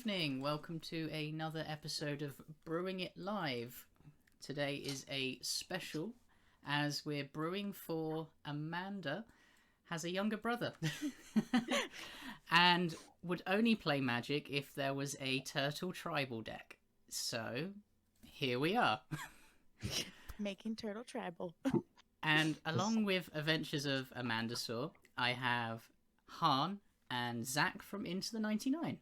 evening. Welcome to another episode of Brewing It Live. Today is a special as we're brewing for Amanda has a younger brother and would only play Magic if there was a turtle tribal deck. So here we are. Making turtle tribal. And along with Adventures of Amanda Saw, I have Han and Zach from Into the 99.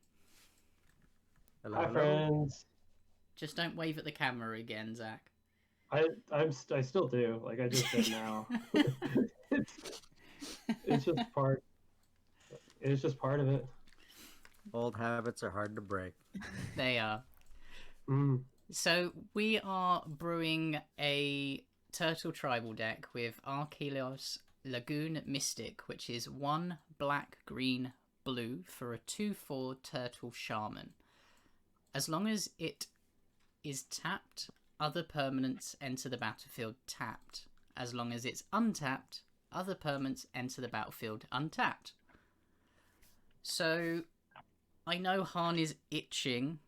Hello, Hi, friends. Just don't wave at the camera again, Zach. I still do. Like I just did now. it's just part. It's just part of it. Old habits are hard to break. They are. Mm. So we are brewing a turtle tribal deck with Archelos Lagoon Mystic, which is 1 black, green, blue for a 2/4 turtle shaman. As long as it is tapped, other permanents enter the battlefield tapped. As long as it's untapped, other permanents enter the battlefield untapped. So I know Han is itching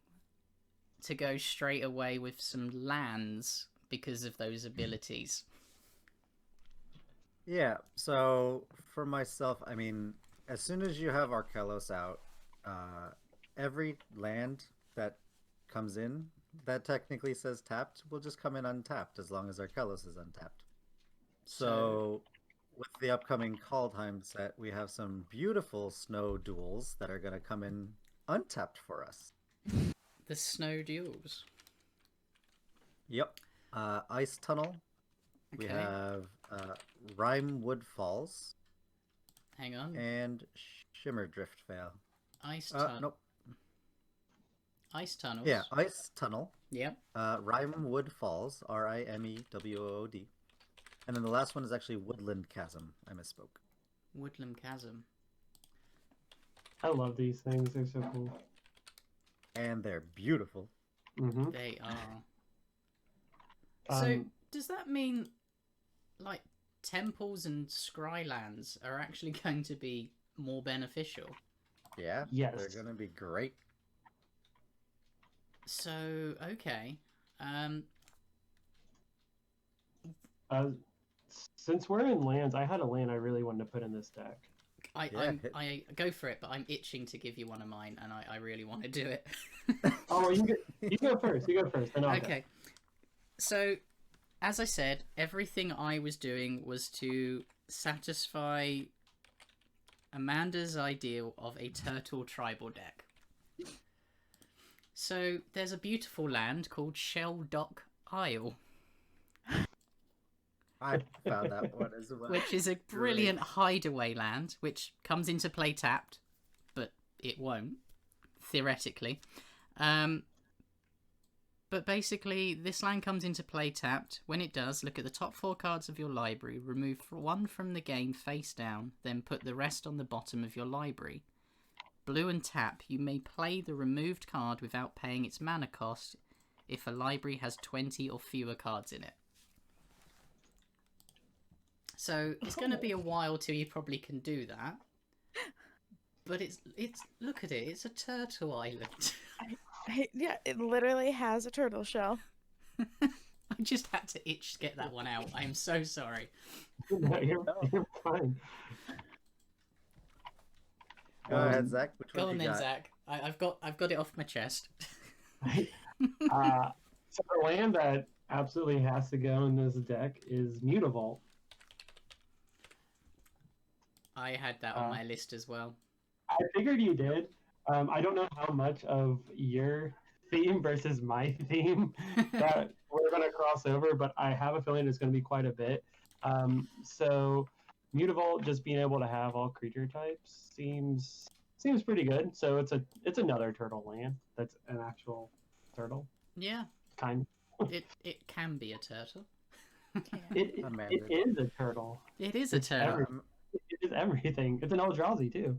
to go straight away with some lands because of those abilities. Yeah, so for myself, I mean, as soon as you have Archelos out, every land that comes in that technically says tapped will just come in untapped as long as Archelos is untapped. So with the upcoming Kaldheim set, we have some beautiful snow duels that are going to come in untapped for us. The snow duels. Yep. Ice Tunnel. We Okay. have Rimewood Falls Hang on. and Shimmer Drift Vale. Ice tunnel. Nope. Ice tunnels. Yeah, Ice Tunnel. Yep. Rimewood Falls, Rimewood. And then the last one is actually Woodland Chasm. I misspoke. Woodland Chasm. I love these things. They're so cool. And they're beautiful. Mm-hmm. They are. So does that mean like temples and scrylands are actually going to be more beneficial? Yeah, Yes. they're going to be great. So okay. Since we're in lands, I had a land I really wanted to put in this deck. I go for it, but I'm itching to give you one of mine, and I really want to do it. Oh, you go first. You go first. Then I'll go. Okay. So, as I said, everything I was doing was to satisfy Amanda's ideal of a turtle tribal deck. So, there's a beautiful land called Shell Dock Isle, I found that one as well. which is a brilliant hideaway land, which comes into play tapped, but it won't, theoretically. But basically, this land comes into play tapped. When it does, look at the top 4 cards of your library, remove 1 from the game face down, then put the rest on the bottom of your library. Blue and tap, you may play the removed card without paying its mana cost if a library has 20 or fewer cards in it. So it's going to be a while till you probably can do that. But it's look at it, it's a turtle island. Yeah, it literally has a turtle shell. I just had to itch to get that one out. I'm so sorry. No, you're fine. Go ahead, Zach. Which Go one on you then, got? Zach. I've got it off my chest. So the land that absolutely has to go in this deck is Mutavault. I had that on my list as well. I figured you did. I don't know how much of your theme versus my theme that we're going to cross over, but I have a feeling it's going to be quite a bit. So Mutavault, just being able to have all creature types seems pretty good. So it's another turtle land that's an actual turtle. Yeah, Kind. it can be a turtle. It is a turtle. It is a turtle. It is everything. It's an Eldrazi too.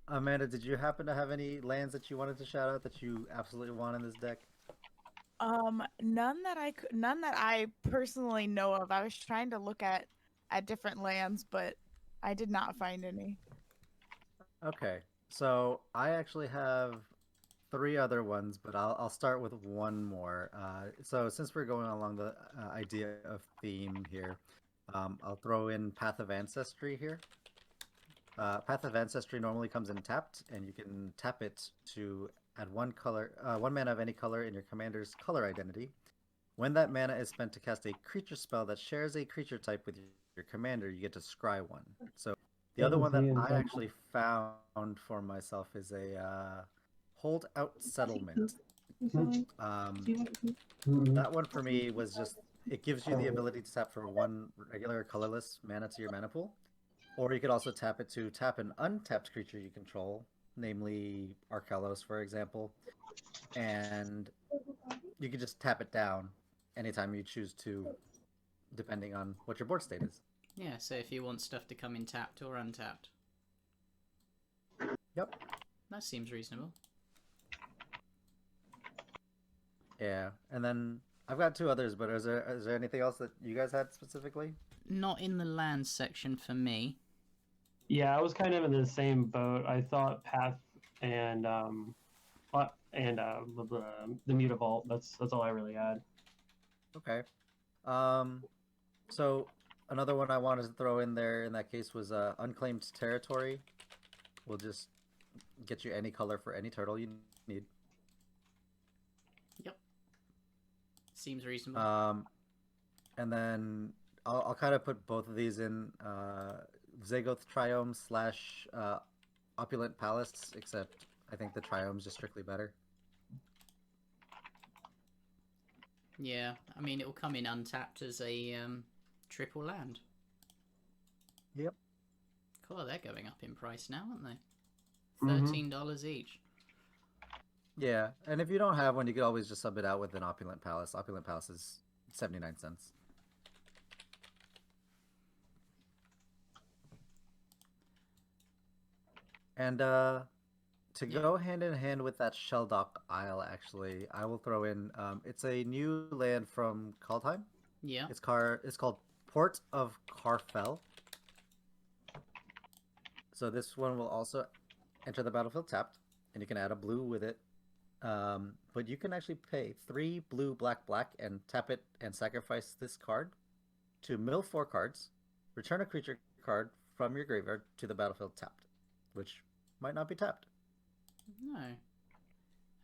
Amanda, did you happen to have any lands that you wanted to shout out that you absolutely want in this deck? None that I personally know of. I was trying to look at different lands, but I did not find any. Okay, so I actually have three other ones, but I'll start with one more. So since we're going along the idea of theme here, I'll throw in Path of Ancestry here. Path of Ancestry normally comes in tapped, and you can tap it to add one mana of any color in your commander's color identity. When that mana is spent to cast a creature spell that shares a creature type with your commander, you get to scry one. So the other one that I actually found for myself is a Hold Out Settlement. That one for me was just, it gives you the ability to tap for one regular colorless mana to your mana pool. Or you could also tap it to tap an untapped creature you control, namely Archelos, for example. And you can just tap it down anytime you choose to, depending on what your board state is. Yeah, so if you want stuff to come in tapped or untapped. Yep. That seems reasonable. Yeah, and then I've got two others, but is there anything else that you guys had specifically? Not in the land section for me. Yeah, I was kind of in the same boat. I thought Path and the Mutavault. That's all I really had. Okay. So another one I wanted to throw in there in that case was Unclaimed Territory. We'll just get you any color for any turtle you need. Yep. Seems reasonable. And then I'll kind of put both of these in Zagoth Triome / Opulent Palace, except I think the Triome's just strictly better. Yeah, I mean, it'll come in untapped as a triple land. Yep. Cool, they're going up in price now, aren't they? $13 each. Yeah, and if you don't have one, you could always just sub it out with an Opulent Palace. Opulent Palace is 79 cents. And to go hand in hand with that Sheldock Isle, actually, I will throw in, it's a new land from Kaldheim. Yeah. It's called Port of Carfell. So this one will also enter the battlefield tapped, and you can add a blue with it. But you can actually pay 3 blue, black, black, and tap it and sacrifice this card to mill 4 cards, return a creature card from your graveyard to the battlefield tapped, which might not be tapped. No.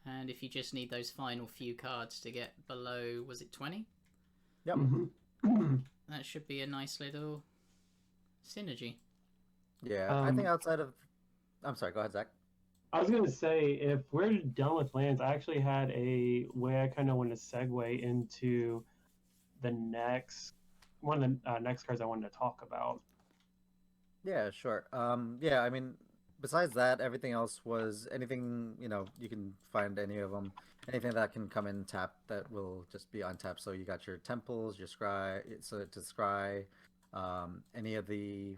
And if you just need those final few cards to get below, was it 20? Yep. That should be a nice little synergy. Yeah, I think outside of... I'm sorry, go ahead, Zach. I was going to say, if we're done with lands, I actually had a way I kind of want to segue into the next one of the next cards I wanted to talk about. Yeah, sure. Yeah, I mean, besides that, everything else was anything, you can find any of them. Anything that can come in tapped that will just be untapped. So you got your temples, your scry, so to scry, any of the,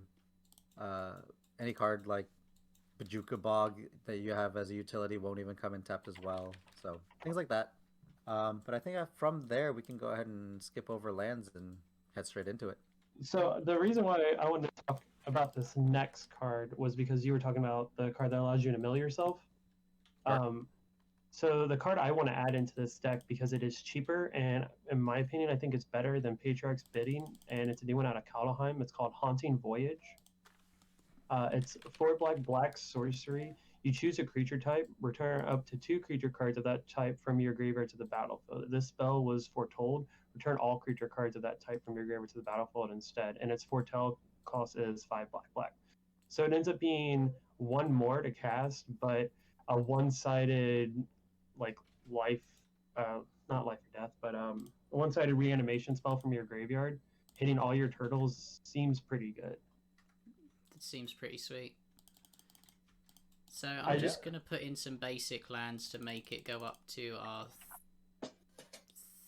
any card like Bajuka Bog that you have as a utility won't even come in tapped as well. So things like that. But I think from there we can go ahead and skip over lands and head straight into it. So the reason why I wanted to talk about this next card was because you were talking about the card that allows you to mill yourself. Sure. So the card I want to add into this deck, because it is cheaper, and in my opinion, I think it's better than Patriarch's Bidding, and it's a new one out of Kaldheim. It's called Haunting Voyage. It's 4 black, black sorcery. You choose a creature type, return up to 2 creature cards of that type from your graveyard to the battlefield. This spell was foretold. Return all creature cards of that type from your graveyard to the battlefield instead, and its foretell cost is 5 black, black. So it ends up being 1 more to cast, but a one-sided, like, life, not life or death, but a one-sided reanimation spell from your graveyard, hitting all your turtles seems pretty good. It seems pretty sweet. So I'm just going to put in some basic lands to make it go up to our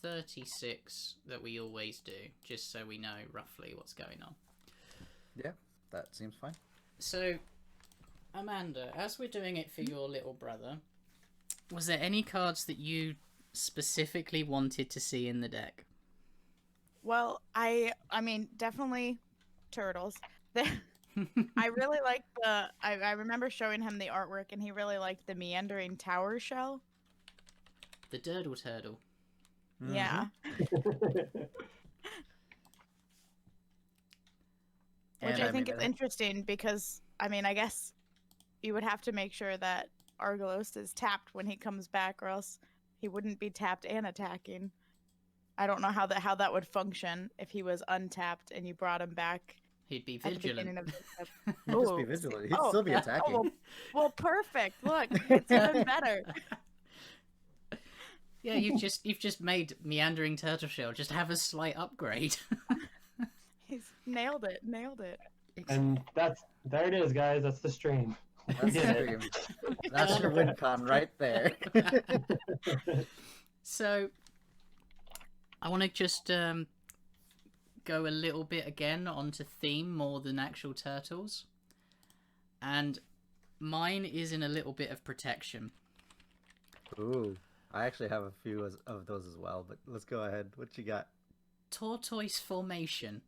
36 that we always do, just so we know roughly what's going on. Yeah, that seems fine. So, Amanda, as we're doing it for your little brother, was there any cards that you specifically wanted to see in the deck? Well, I mean, definitely turtles. I really like the. I remember showing him the artwork, and he really liked the meandering tower shell. The Durdle Turtle. Yeah. Which And I think mean, is interesting because, I mean, I guess you would have to make sure that Archelos is tapped when he comes back, or else he wouldn't be tapped and attacking. I don't know how that would function if he was untapped and you brought him back He'd be at the vigilant. beginning of the he'd just be Oh, vigilant. He'd oh, still be yeah. attacking. Oh, well, perfect. Look, it's even better. Yeah, you've just made meandering turtle shell just have a slight upgrade. He's nailed it. Nailed it. And there it is, guys. That's the stream. That's the stream. That's your win con right there. So, I want to just go a little bit again onto theme more than actual turtles. And mine is in a little bit of protection. Ooh, I actually have a few of those as well, but let's go ahead. What you got? Tortoise formation.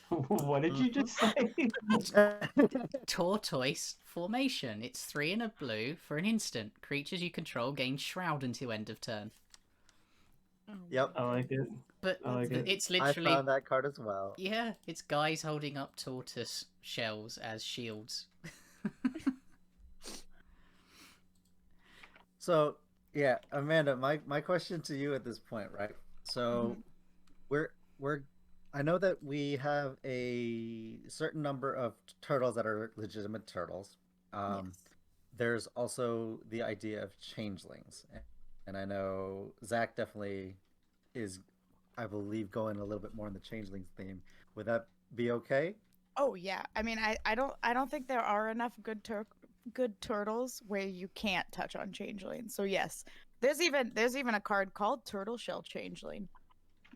What did you just say? Tortoise formation. It's 3 and a blue for an instant. Creatures you control gain shroud until end of turn. Yep. I like it. But I like it. it's I literally found that card as well. yeah, it's guys holding up tortoise shells as shields. So yeah, Amanda, my question to you at this point, right? So we're I know that we have a certain number of turtles that are legitimate turtles. Yes. There's also the idea of changelings, and I know Zach definitely is, I believe, going a little bit more in the changelings theme. Would that be okay? Oh yeah. I mean, I don't think there are enough good turtles where you can't touch on changeling. So yes, there's even a card called Turtle Shell Changeling.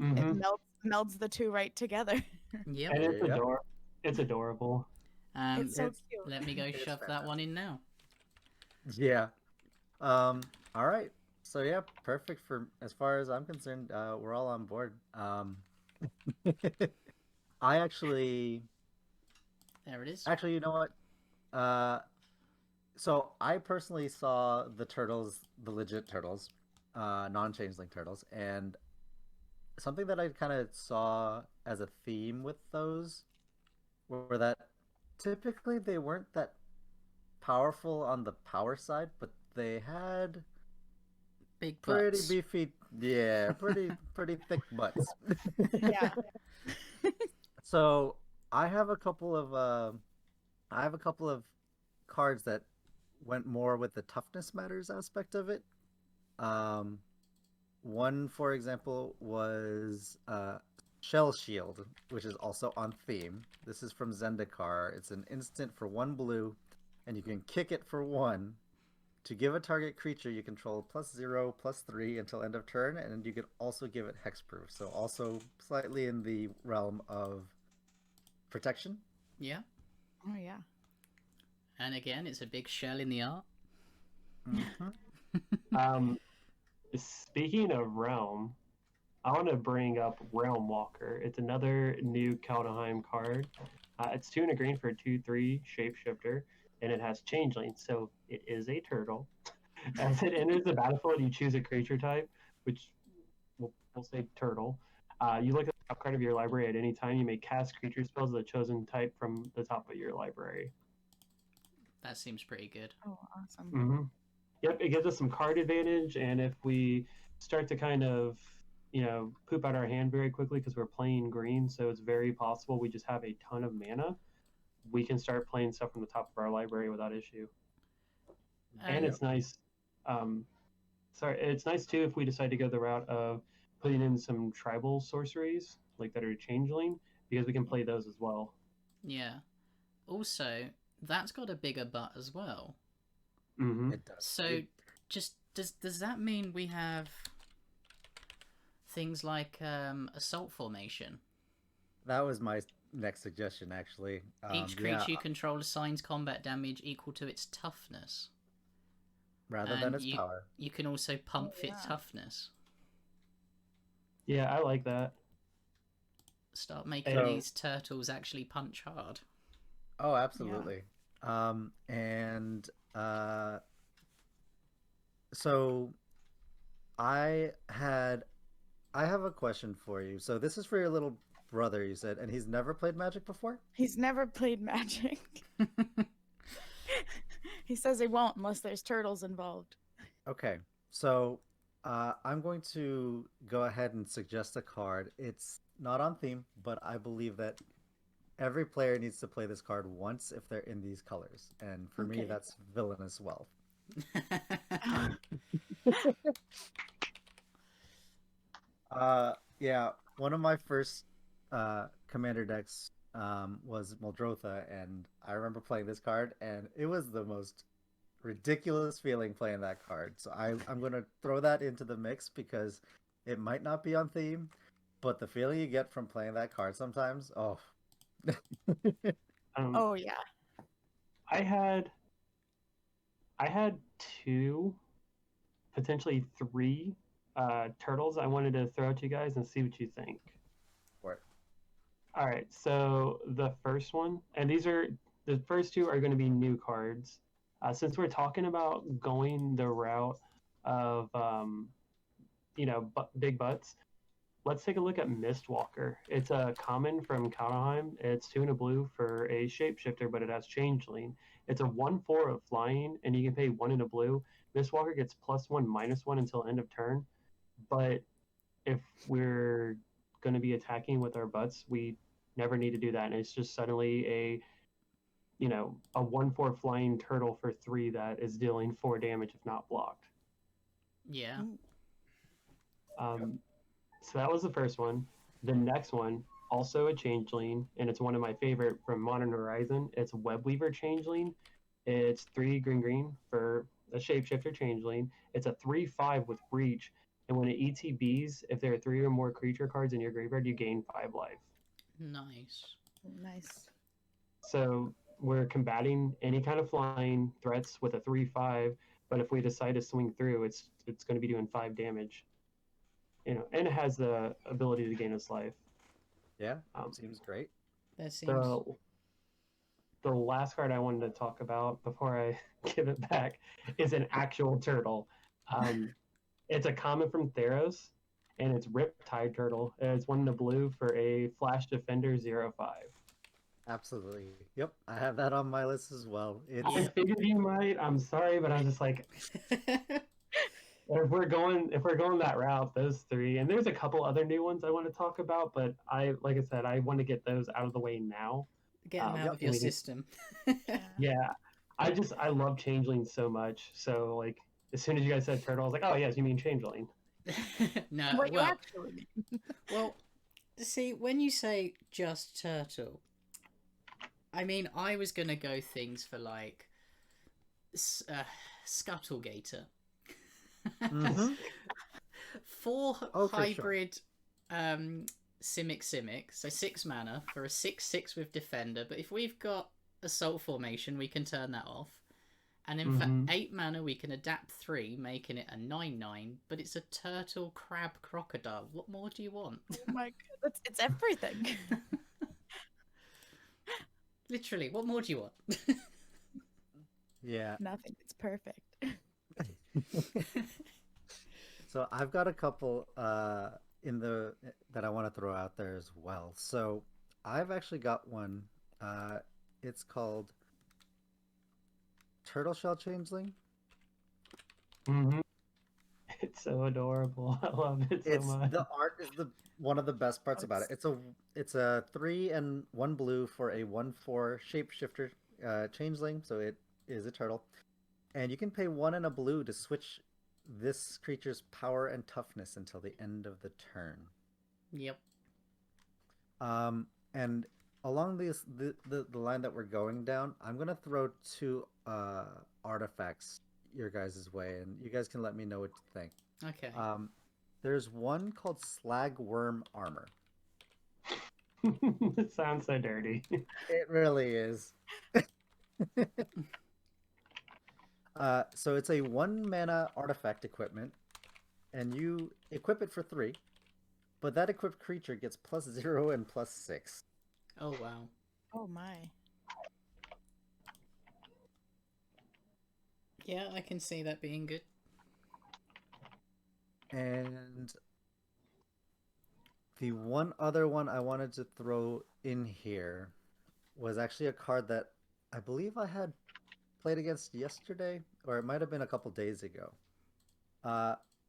It melds the two right together. Yep. And it's Yep. It's adorable. It's so It's- cute. Let me go It's shove that one in now. Yeah. All right. So yeah, perfect for as far as I'm concerned. We're all on board. I actually, There it is. you know what? So I personally saw the turtles, the legit turtles, non-changeling turtles, and something that I kind of saw as a theme with those were that typically they weren't that powerful on the power side, but they had Big pretty butts. beefy, yeah, pretty thick butts. Yeah. So I have a couple of cards that went more with the toughness matters aspect of it. One, for example, was Shell Shield, which is also on theme. This is from Zendikar. It's an instant for 1 blue, and you can kick it for 1 to give a target creature you control +0/+3 until end of turn, and you can also give it hexproof. So also slightly in the realm of protection. Yeah. Oh yeah. And again, it's a big shell in the art. Speaking of Realm, I want to bring up Realm Walker. It's another new Kaldheim card. It's 2 and a green for a 2/3 shapeshifter, and it has changeling, so it is a turtle. As it enters the battlefield, you choose a creature type, which we'll say turtle. You look at the top card of your library at any time. You may cast creature spells of the chosen type from the top of your library. That seems pretty good. Oh, awesome. Mm-hmm. Yep, it gives us some card advantage, and if we start to kind of, poop out our hand very quickly because we're playing green, so it's very possible we just have a ton of mana, we can start playing stuff from the top of our library without issue. And it's nice. It's nice too if we decide to go the route of putting in some tribal sorceries like that are changeling, because we can play those as well. Yeah. Also, that's got a bigger butt as well. Mm-hmm. It does. So, just does that mean we have things like assault formation? That was my next suggestion, actually. Each creature you control assigns combat damage equal to its toughness. rather than its you, power. You can also pump Oh, fit yeah. toughness. Yeah, I like that. start making So- these turtles actually punch hard. Oh, absolutely. And so I have a question for you. So this is for your little brother, you said, and he's never played Magic before? He's never played Magic. He says he won't unless there's turtles involved. Okay. So I'm going to go ahead and suggest a card. It's not on theme, but I believe that every player needs to play this card once if they're in these colors. And for me, Okay. that's Villainous Wealth. Yeah, one of my first commander decks was Muldrotha, and I remember playing this card, and it was the most ridiculous feeling playing that card. So I'm going to throw that into the mix because it might not be on theme, but the feeling you get from playing that card sometimes, oh. Oh yeah. I had two, potentially three turtles I wanted to throw to you guys and see what you think. What? All right, so the first one, and the first two are going to be new cards. Since we're talking about going the route of, big butts, let's take a look at Mistwalker. It's a common from Kaldheim. It's 2 and a blue for a shapeshifter, but it has Changeling. It's a 1/4 of flying, and you can pay 1 in a blue. Mistwalker gets +1/-1 until end of turn. But if we're going to be attacking with our butts, we never need to do that. And it's just suddenly a 1/4 flying turtle for 3 that is dealing 4 damage if not blocked. Yeah. So that was the first one. The next one, also a Changeling, and it's one of my favorite from Modern Horizon. It's Webweaver Changeling. It's 3 green for a shapeshifter Changeling. It's a 3/5 with Breach, and when it ETBs, if there are 3 or more creature cards in your graveyard, you gain 5 life. Nice. Nice. So we're combating any kind of flying threats with a 3/5, but if we decide to swing through, it's going to be doing 5 damage. And it has the ability to gain its life. Yeah, seems great. That seems. The last card I wanted to talk about before I give it back is an actual turtle. It's a common from Theros, and it's Riptide Turtle. It's 1 in a blue for a Flash Defender 0/5. Absolutely. Yep, I have that on my list as well. I figured you might. I'm sorry, but I was just like, if we're going that route, those 3, and there's a couple other new ones I want to talk about, but like I said, I want to get those out of the way now. Get them out of your system. Yeah, I love Changeling so much. So like, as soon as you guys said turtle, I was like, oh yes, you mean Changeling. No, What you well, actually mean? well, see, when you say just turtle, I mean, I was gonna go things for like Scuttlegator. Mhm. 4 Oh, for hybrid Simic, so 6 mana for a 6/6 with Defender, but if we've got Assault Formation, we can turn that off. And then for 8 mana, we can adapt 3, making it a 9/9, but it's a turtle, crab, crocodile. What more do you want? Oh my god, it's everything. Literally, what more do you want? Yeah. Nothing. It's perfect. So I've got a couple that I want to throw out there as well. So I've actually got one. It's called Turtle Shell Changeling. It's so adorable. I love it so much. The art is one of the best parts about it. It's a 3 and 1 blue for a 1/4 shapeshifter changeling. So it is a turtle, and you can pay 1 and a blue to switch this creature's power and toughness until the end of the turn. Yep. And along the line that we're going down, I'm gonna throw 2 artifacts your guys' way, and you guys can let me know what to think. Okay. There's one called Slag Worm Armor. It sounds so dirty. It really is. So it's a 1 mana artifact equipment, and you equip it for 3, but that equipped creature gets +0 and +6. Oh wow. Oh my. Yeah, I can see that being good. And the one other one I wanted to throw in here was actually a card that I believe I had played against yesterday, or it might have been a couple days ago.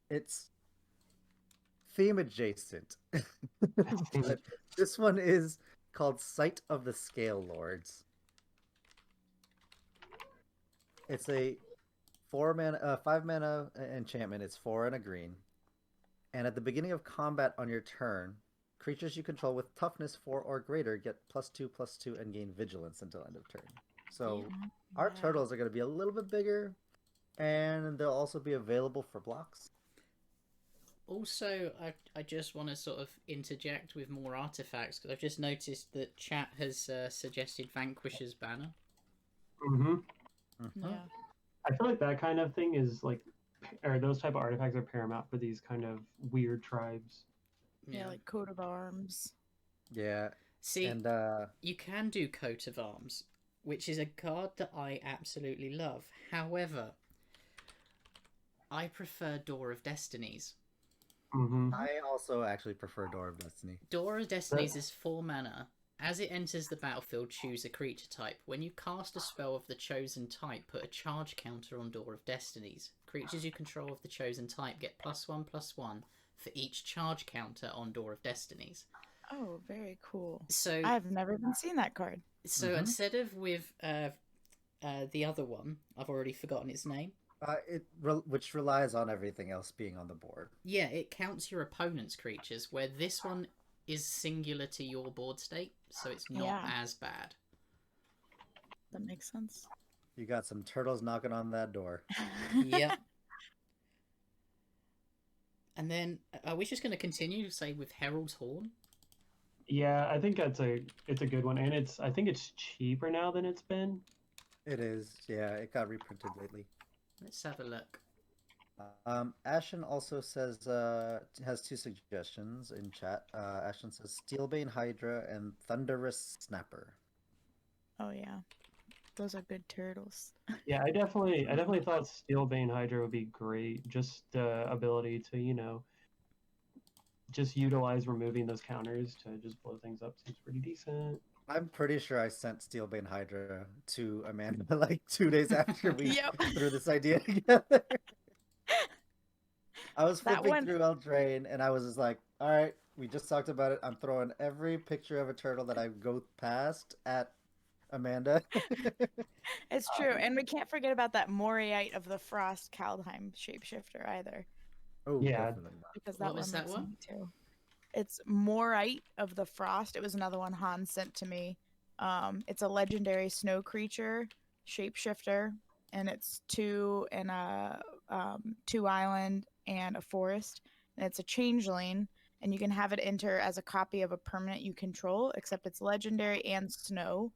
It's theme adjacent. But this one is called Sight of the Scale Lords. It's a 5 mana enchantment. It's 4 and a green. And at the beginning of combat on your turn, creatures you control with toughness 4 or greater get +2/+2 and gain vigilance until end of turn. So our turtles are going to be a little bit bigger, and they'll also be available for blocks. Also, I just want to sort of interject with more artifacts because I've just noticed that chat has suggested Vanquisher's banner. Mm-hmm. Yeah. I feel like that kind of thing is like, or those type of artifacts are paramount for these kind of weird tribes. Yeah, like coat of arms. Yeah. See, and you can do Coat of Arms, which is a card that I absolutely love. However, I prefer Door of Destinies. Mm-hmm. I also actually prefer Door of Destiny. Door of Destinies is 4 mana. As it enters the battlefield, choose a creature type. When you cast a spell of the chosen type, put a charge counter on Door of Destinies. Creatures you control of the chosen type get +1/+1 for each charge counter on Door of Destinies. Oh, very cool. So I've never even seen that card. So instead of with the other one, I've already forgotten its name. Which relies on everything else being on the board. Yeah, it counts your opponent's creatures, where this one is singular to your board state, so it's not as bad. That makes sense. You got some turtles knocking on that door. Yep. And then, are we just going to continue, say, with Herald's Horn? Yeah, I think it's a good one, and I think it's cheaper now than it's been. It is, yeah. It got reprinted lately. Let's have a look. Ashen also says has 2 suggestions in chat. Ashen says Steelbane Hydra and Thunderous Snapper. Oh yeah, those are good turtles. Yeah, I definitely thought Steelbane Hydra would be great. Just the ability to just utilize removing those counters to just blow things up seems pretty decent. I'm pretty sure I sent Steelbane Hydra to Amanda like 2 days after we threw this idea together. I was flipping through Eldraine and I was just like, all right, we just talked about it. I'm throwing every picture of a turtle that I go past at Amanda. It's true. And we can't forget about that Moriite of the Frost Kaldheim shapeshifter either. Oh, yeah. Definitely not. Because What was that one? Too. It's Moriite of the Frost. It was another one Han sent to me. It's a legendary snow creature, shapeshifter, and it's 2 and a 2 island and a forest, and it's a changeling, and you can have it enter as a copy of a permanent you control, except it's legendary and snow,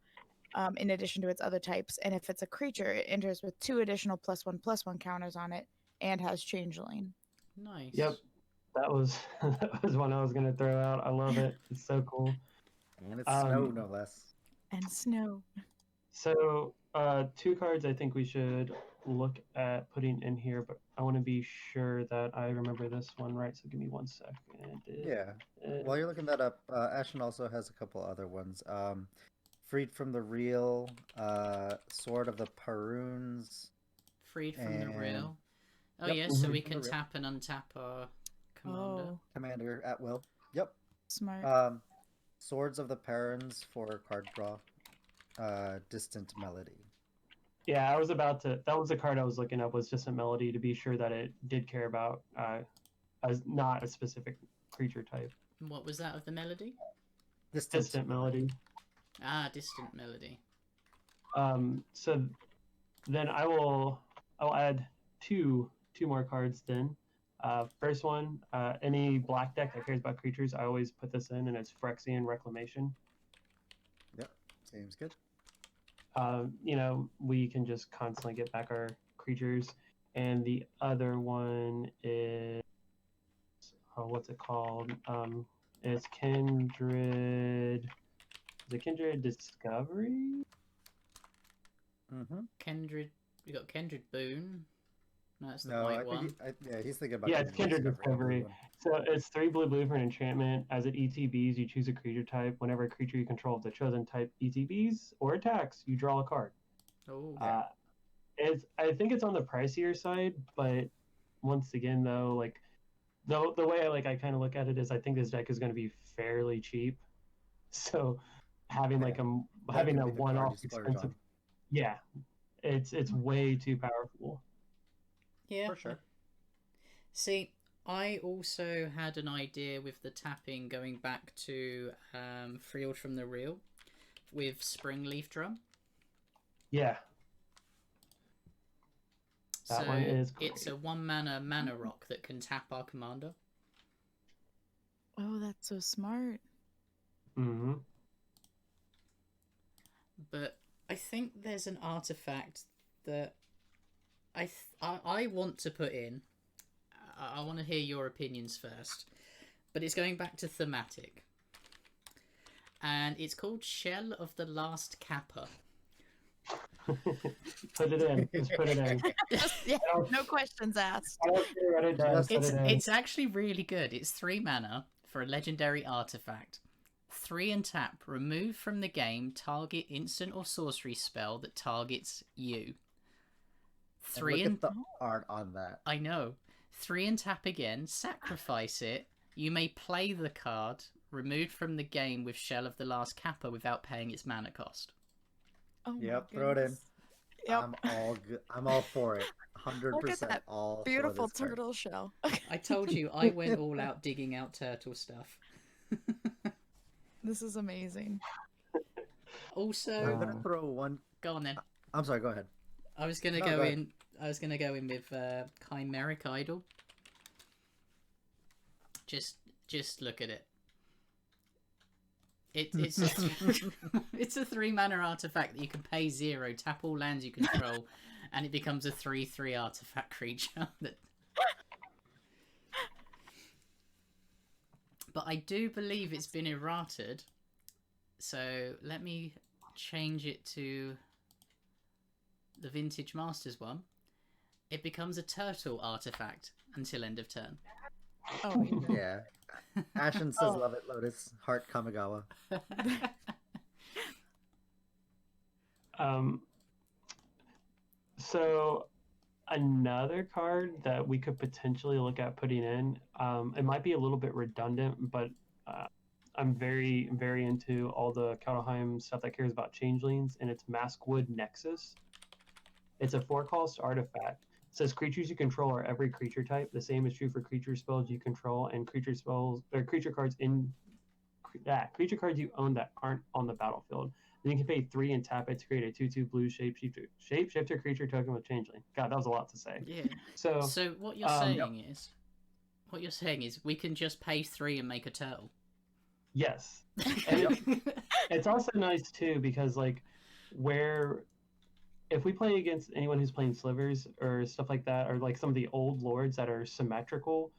in addition to its other types. And if it's a creature, it enters with 2 additional +1/+1 counters on it, and has changeling. Nice. Yep. That was one I was gonna throw out. I love it. It's so cool. And it's snow, no less. And snow. So 2 cards I think we should look at putting in here, but I want to be sure that I remember this one right. So give me 1 second. Yeah. While you're looking that up, Ashen also has a couple other ones. Freed from the Real, Sword of the Paruns. Freed from the Real. Oh Yep, yeah, so we can tap and untap our commander. Oh, Commander at will. Yep. smart. Swords of the Parents for card draw. Distant Melody. Yeah, I was about to. That was the card I was looking up. Was Distant Melody to be sure that it did care about as not a specific creature type. What was that of the melody? Distant Melody. Ah, Distant Melody. So then I'll add two more cards then. First one, any black deck that cares about creatures, I always put this in, and it's Phyrexian Reclamation. Yep, seems good. We can just constantly get back our creatures. And the other one is what's it called? It's Kindred. Is it Kindred Discovery? Mm-hmm. Kindred. We got Kindred Boon. No, that's the No, white I think one. yeah, he's thinking about Yeah, it's Kindred the Discovery. blue one. So it's 3 blue blue for an enchantment. As it ETBs, you choose a creature type. Whenever a creature you control of the chosen type ETBs or attacks, you draw a card. Oh, I think it's on the pricier side, but once again, though, like the way I kind of look at it is, I think this deck is going to be fairly cheap. So having Yeah, like that having could a be the card you one-off splurge expensive, on. yeah, it's way too powerful. yeah. For sure. See, I also had an idea with the tapping going back to Freeled from the Real with Springleaf Drum. Yeah, that So one is great. it's a 1 mana rock that can tap our commander. Oh, that's so smart. Mm-hmm. But I think there's an artifact that I want to put in. I want to hear your opinions first. But it's going back to thematic. And it's called Shell of the Last Kappa. Put it in. Just put it in. Yeah, no questions asked. I don't care what it does. Put it in. It's actually really good. It's 3 mana for a legendary artifact. 3 and tap. Remove from the game target instant or sorcery spell that targets you. And 3 look and at the art on that. I know. 3 and tap again. Sacrifice it. You may play the card removed from the game with Shell of the Last Kappa without paying its mana cost. Oh my Yep, throw it in. goodness. Yep. I'm all good. I'm all for it. 100% Look at that all beautiful for this card. turtle shell. I told you, I went all out digging out turtle stuff. This is amazing. Also, I'm gonna throw one. go on then. I'm sorry. Go ahead. I was gonna No, go go ahead. in. I was gonna go in with Chimeric Idol. Just look at it. It's it's a 3 mana artifact that you can pay 0, tap all lands you control, and it becomes a 3/3 artifact creature. But I do believe it's been errated, so let me change it to the Vintage Masters one. It becomes a turtle artifact until end of turn. Oh, Yeah. Ashen says, "Love it, Lotus." Heart Kamigawa. So another card that we could potentially look at putting in, it might be a little bit redundant, but I'm very, very into all the Kaldheim stuff that cares about changelings, and it's Maskwood Nexus. It's a 4-cost artifact. It says creatures you control are every creature type. The same is true for creature spells you control and creature spells or creature cards creature cards you own that aren't on the battlefield. Then you can pay 3 and tap it to create a 2/2 blue shapeshifter creature token with changeling. God, that was a lot to say. Yeah. So what you're saying is we can just pay 3 and make a turtle. yes, and it's also nice too because if we play against anyone who's playing slivers or stuff like that, or like some of the old lords that are symmetrical,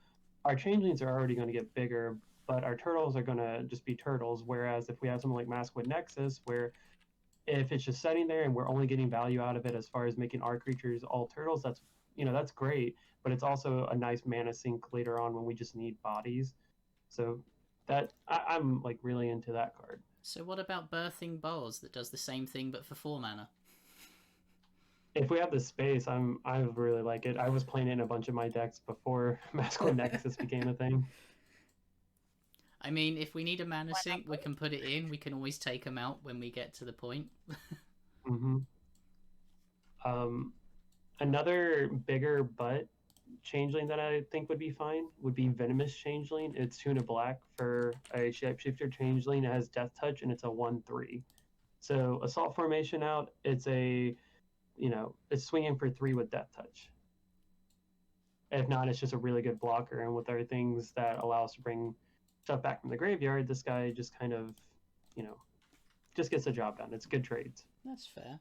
our changelings are already going to get bigger, but our turtles are going to just be turtles. Whereas if we have something like Maskwood Nexus, where if it's just sitting there and we're only getting value out of it as far as making our creatures all turtles, that's great. But it's also a nice mana sink later on when we just need bodies. So I'm like really into that card. So what about Birthing Bowls that does the same thing but for 4 mana? If we have the space, I really like it. I was playing it in a bunch of my decks before Maskwood Nexus became a thing. I mean, if we need a mana sink, we can put it in. We can always take them out when we get to the point. Mm-hmm. Another bigger butt changeling that I think would be fine would be Venomous Changeling. It's 2 and a black for a shapeshifter changeling. It has Death Touch and it's a 1/3. So assault formation out. It's it's swinging for 3 with Death Touch. If not, it's just a really good blocker. And with our things that allow us to bring stuff back from the graveyard, this guy just kind of, just gets the job done. It's good trades. That's fair.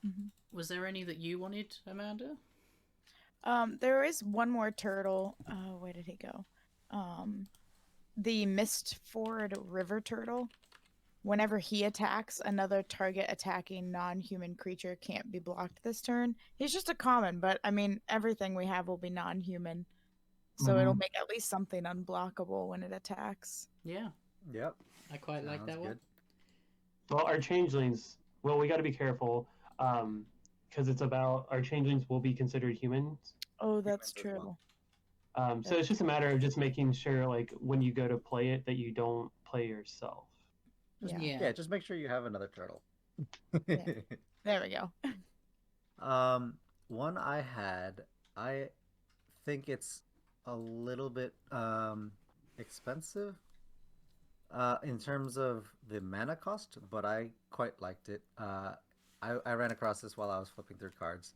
Mhm. Was there any that you wanted, Amanda? There is one more turtle. Where did he go? the Mistford River Turtle. Whenever he attacks, another target attacking non-human creature can't be blocked this turn. He's just a common, but I mean, everything we have will be non-human. So it'll make at least something unblockable when it attacks. Yeah, Yep. I quite like Sounds that one. good. Well, our changelings, well, we got to be careful because it's about our changelings will be considered humans. Oh, that's Humans as true. well. So it's just a matter of just making sure, like, when you go to play it, that you don't play yourself. Yeah. Yeah, just make sure you have another turtle. Yeah. There we go. One I had, I think it's a little bit expensive in terms of the mana cost, but I quite liked it. I ran across this while I was flipping through cards.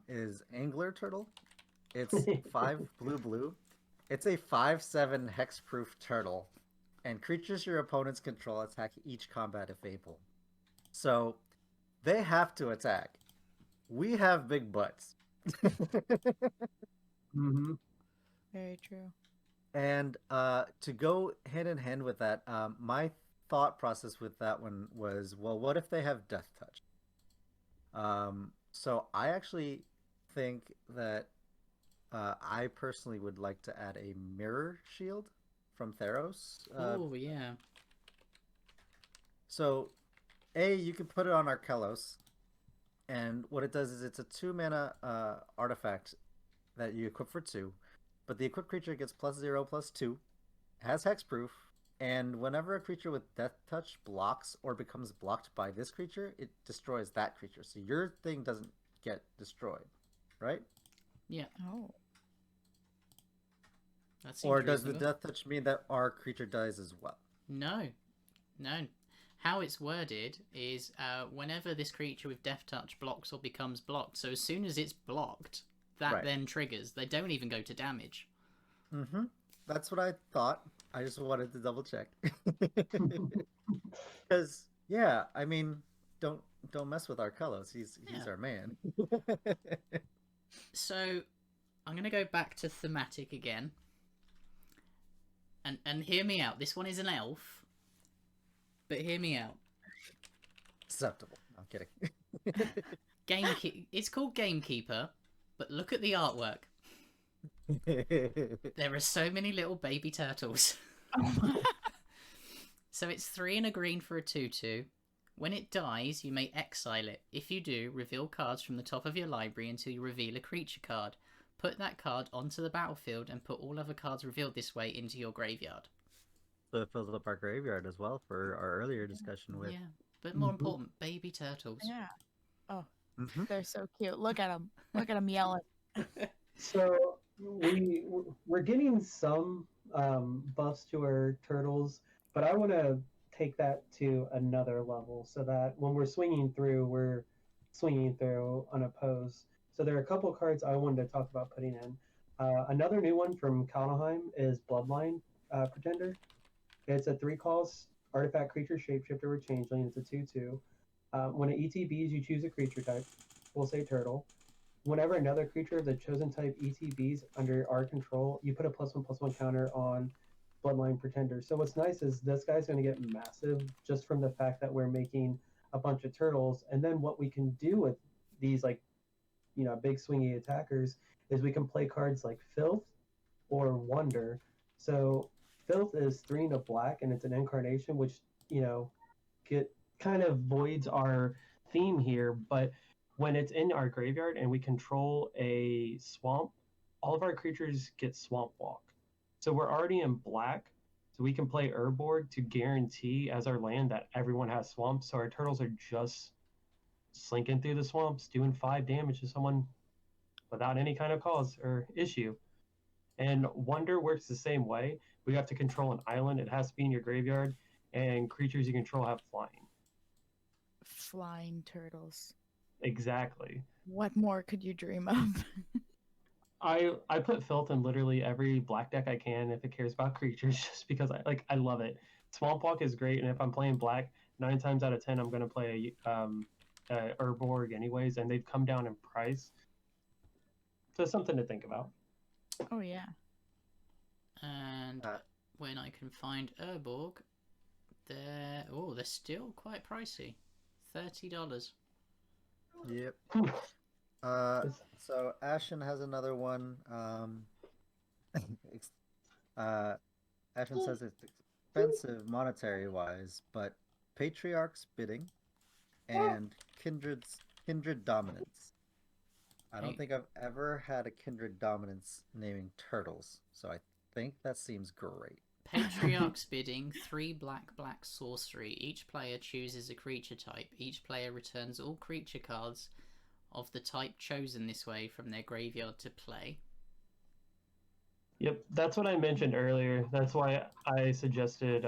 Is Angler Turtle. It's 5 blue. It's a 5/7 hexproof turtle, and creatures your opponents control attack each combat if able. So they have to attack. We have big butts. Mm-hmm. Very true. And to go hand in hand with that, my thought process with that one was, well, what if they have Death Touch? So I actually think that I personally would like to add a Mirror Shield from Theros. Oh, yeah. So, you can put it on Archelos, and what it does is it's a 2 mana artifact that you equip for 2, but the equipped creature gets +0/+2, has hexproof, and whenever a creature with Death Touch blocks or becomes blocked by this creature, it destroys that creature. So your thing doesn't get destroyed, right? Yeah. Oh. That seems Or does the reasonable. Death Touch mean that our creature dies as well? No. How it's worded is whenever this creature with Death Touch blocks or becomes blocked, so as soon as it's blocked, that Right. then triggers. They don't even go to damage. Mm-hmm. That's what I thought. I just wanted to double check. Because, yeah, I mean, don't mess with Archelos. He's Yeah. our man. So, I'm going to go back to thematic again. And hear me out. This one is an elf. But hear me out. Acceptable. I'm kidding. It's called Gamekeeper, but look at the artwork. There are so many little baby turtles. So it's 3 and a green for a 2/2. When it dies, you may exile it. If you do, reveal cards from the top of your library until you reveal a creature card. Put that card onto the battlefield and put all other cards revealed this way into your graveyard. So it fills up our graveyard as well for our earlier discussion with. Yeah, but more important, baby turtles. Yeah. Oh, Mhm. they're so cute. Look at them. Look at them yelling. So we're getting some buffs to our turtles, but I want to take that to another level so that when we're swinging through unopposed. So there are a couple cards I wanted to talk about putting in. Another new one from Kalnheim is Bloodline Pretender. It's a 3 cost artifact creature shapeshifter with changeling. It's a 2/2. When it ETBs, you choose a creature type. We'll say turtle. Whenever another creature of the chosen type ETBs under our control, you put a +1/+1 counter on Bloodline Pretender. So what's nice is this guy's going to get massive just from the fact that we're making a bunch of turtles. And then what we can do with these, like, big swingy attackers is we can play cards like Filth or Wonder. So Filth is 3 and a black, and it's an incarnation, which kind of voids our theme here. But when it's in our graveyard and we control a swamp, all of our creatures get Swamp Walk. So we're already in black, so we can play Urborg to guarantee as our land that everyone has swamps. So our turtles are just slinking through the swamps, doing 5 damage to someone without any kind of cause or issue. And Wonder works the same way. We have to control an island. It has to be in your graveyard, and creatures you control have flying. Flying turtles. Exactly. What more could you dream of? I put Filth in literally every black deck I can if it cares about creatures, just because I love it. Swamp Walk is great, and if I'm playing black, 9 times out of 10 I'm going to play Urborg anyways, and they've come down in price. So something to think about. Oh yeah. And when I can find Urborg, they're still quite pricey. $30. Yep. So Ashen has another one. Ashen says it's expensive monetary wise, but Patriarch's Bidding and Kindred Dominance. I don't think I've ever had a Kindred Dominance naming turtles, so I think that seems great. Patriarch's Bidding, 3 black sorcery. Each player chooses a creature type. Each player returns all creature cards of the type chosen this way from their graveyard to play. Yep, that's what I mentioned earlier. That's why I suggested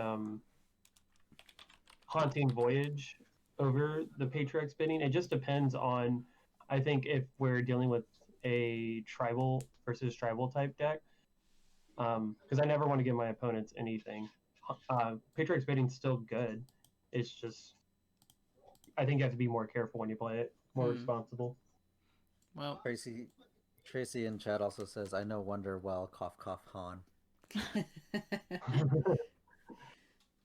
Haunting Voyage over the Patriarch's Bidding. It just depends on, I think, if we're dealing with a tribal versus tribal type deck. Because I never want to give my opponents anything. Patriarch's Bidding's still good. It's just, I think you have to be more careful when you play it, more responsible. Well, Tracy in chat also says, "I know Wonder well, cough cough Han."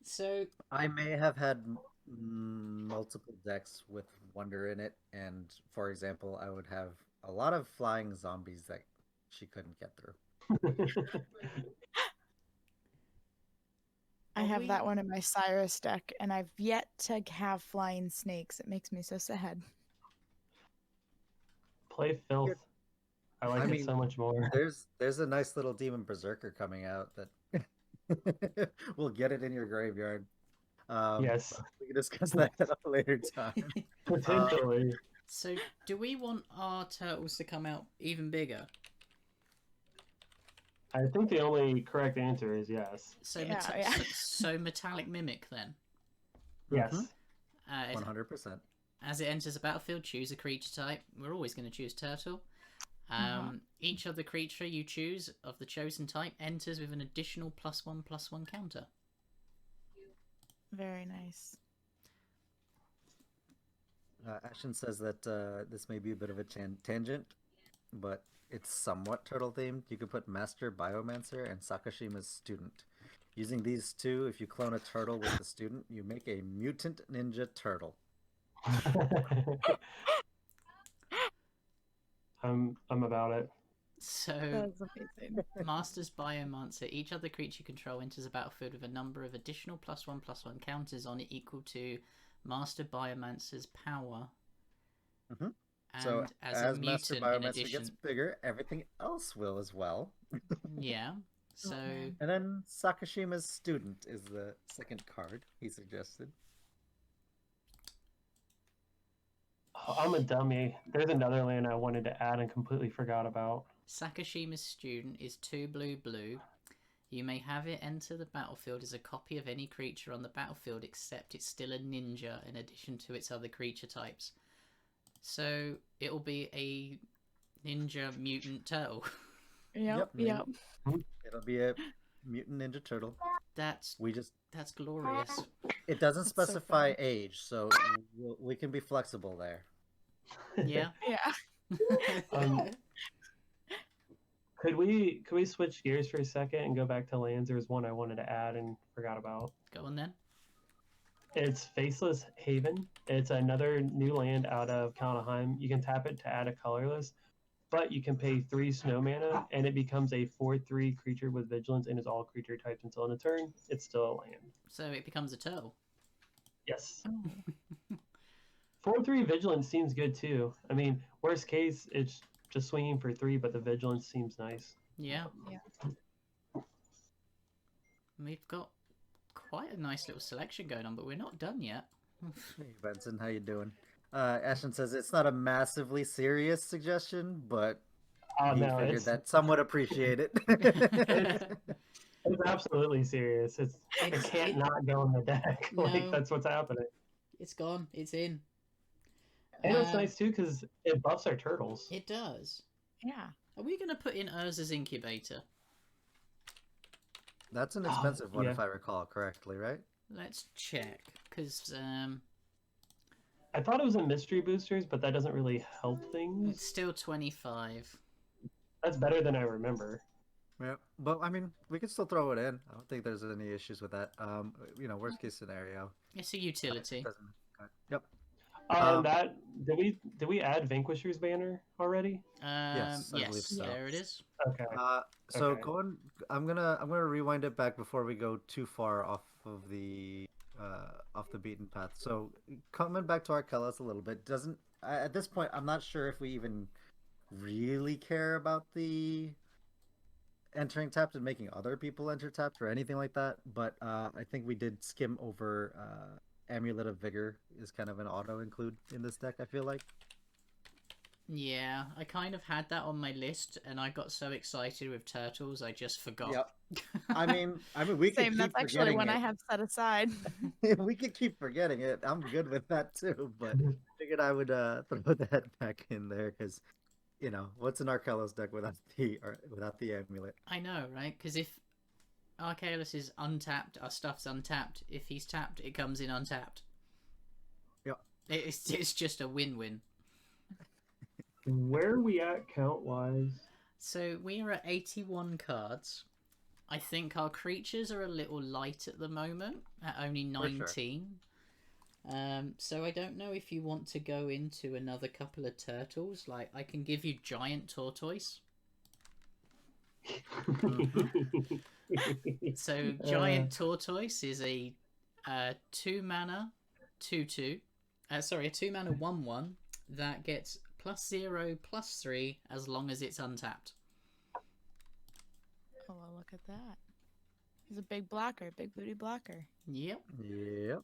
So I may have had multiple decks with Wonder in it, and for example, I would have a lot of flying zombies that she couldn't get through. I have that one in my Cyrus deck, and I've yet to have flying snakes. It makes me so sad. Play Filth. I like it so much more. There's a nice little Demon Berserker coming out that will get it in your graveyard. Yes. We can discuss that at a later time. Potentially. So, do we want our turtles to come out even bigger? I think the only correct answer is yes. So, so Metallic Mimic then? Yes. 100%. As it enters the battlefield, choose a creature type. We're always going to choose turtle. Each other creature you choose of the chosen type enters with an additional +1/+1 counter. Very nice. Ashen says that this may be a bit of a tangent, but it's somewhat turtle themed. You could put Master Biomancer and Sakashima's Student. Using these two, if you clone a turtle with the student, you make a mutant ninja turtle. I'm about it. So, That's amazing. Master's Biomancer. Each other creature you control enters a battlefield with a number of additional +1/+1 counters on it equal to Master Biomancer's power. Mm-hmm. And so as a Master mutant, Biomancer in addition, gets bigger, everything else will as well. yeah. So, and then Sakashima's Student is the second card he suggested. Oh, I'm a dummy. There's another land I wanted to add and completely forgot about. Sakashima's Student is 2 blue. You may have it enter the battlefield as a copy of any creature on the battlefield, except it's still a ninja in addition to its other creature types. So it'll be a ninja mutant turtle. Yep. It'll be a mutant ninja turtle. That's glorious. It doesn't That's specify so age, so we can be flexible there. Yeah. Yeah. Could we switch gears for a second and go back to lands? There was one I wanted to add and forgot about. Go on then. It's Faceless Haven. It's another new land out of Kaldheim. You can tap it to add a colorless, but you can pay 3 snow mana, and it becomes a 4/3 creature with vigilance and is all creature types until end of turn. It's still a land. So it becomes a turtle. Yes. Oh. 4/3 vigilance seems good too. I mean, worst case, it's just swinging for 3, but the vigilance seems nice. Yeah. Yeah. We've got quite a nice little selection going on, but we're not done yet. Hey Benson, how you doing? Ashton says it's not a massively serious suggestion, but he figured that some would appreciate it. It's absolutely serious. It can't not go in the deck. No. Like, that's what's happening. It's gone. It's in. And it's nice too because it buffs our turtles. It does. Yeah. Are we going to put in Urza's Incubator? That's an expensive one, if I recall correctly, right? Let's check, because I thought it was a mystery boosters, but that doesn't really help things. it's still 25. That's better than I remember. Yeah, but I mean, we can still throw it in. I don't think there's any issues with that. Worst case scenario. It's a utility. Doesn't. Yep. That did we add Vanquisher's banner already? Yes, I believe Yes, so. there it is. Okay. So Okay. I'm gonna rewind it back before we go too far off the beaten path. So coming back to Archelos a little bit, doesn't at this point I'm not sure if we even really care about the entering tapped and making other people enter tapped or anything like that. But I think we did skim over Amulet of Vigor is kind of an auto include in this deck. I feel like. Yeah, I kind of had that on my list, and I got so excited with turtles, I just forgot. Yep. I mean, we could Same. keep That's actually forgetting one it. I have set aside. We could keep forgetting it. I'm good with that too, but figured I would throw that back in there because what's an Archelos deck without the amulet? I know, right? Because if Archelos is untapped, our stuff's untapped. If he's tapped, it comes in untapped. Yeah. It's just a win-win. Where are we at count wise? So we are at 81 cards. I think our creatures are a little light at the moment, at only 19. So I don't know if you want to go into another couple of turtles. Like, I can give you Giant Tortoise. So Giant Tortoise is a 2-mana 2/2. Sorry, a 2-mana 1/1 that gets +0/+3 as long as it's untapped. Oh, well, look at that. He's a big blocker, big booty blocker. Yep. Yep.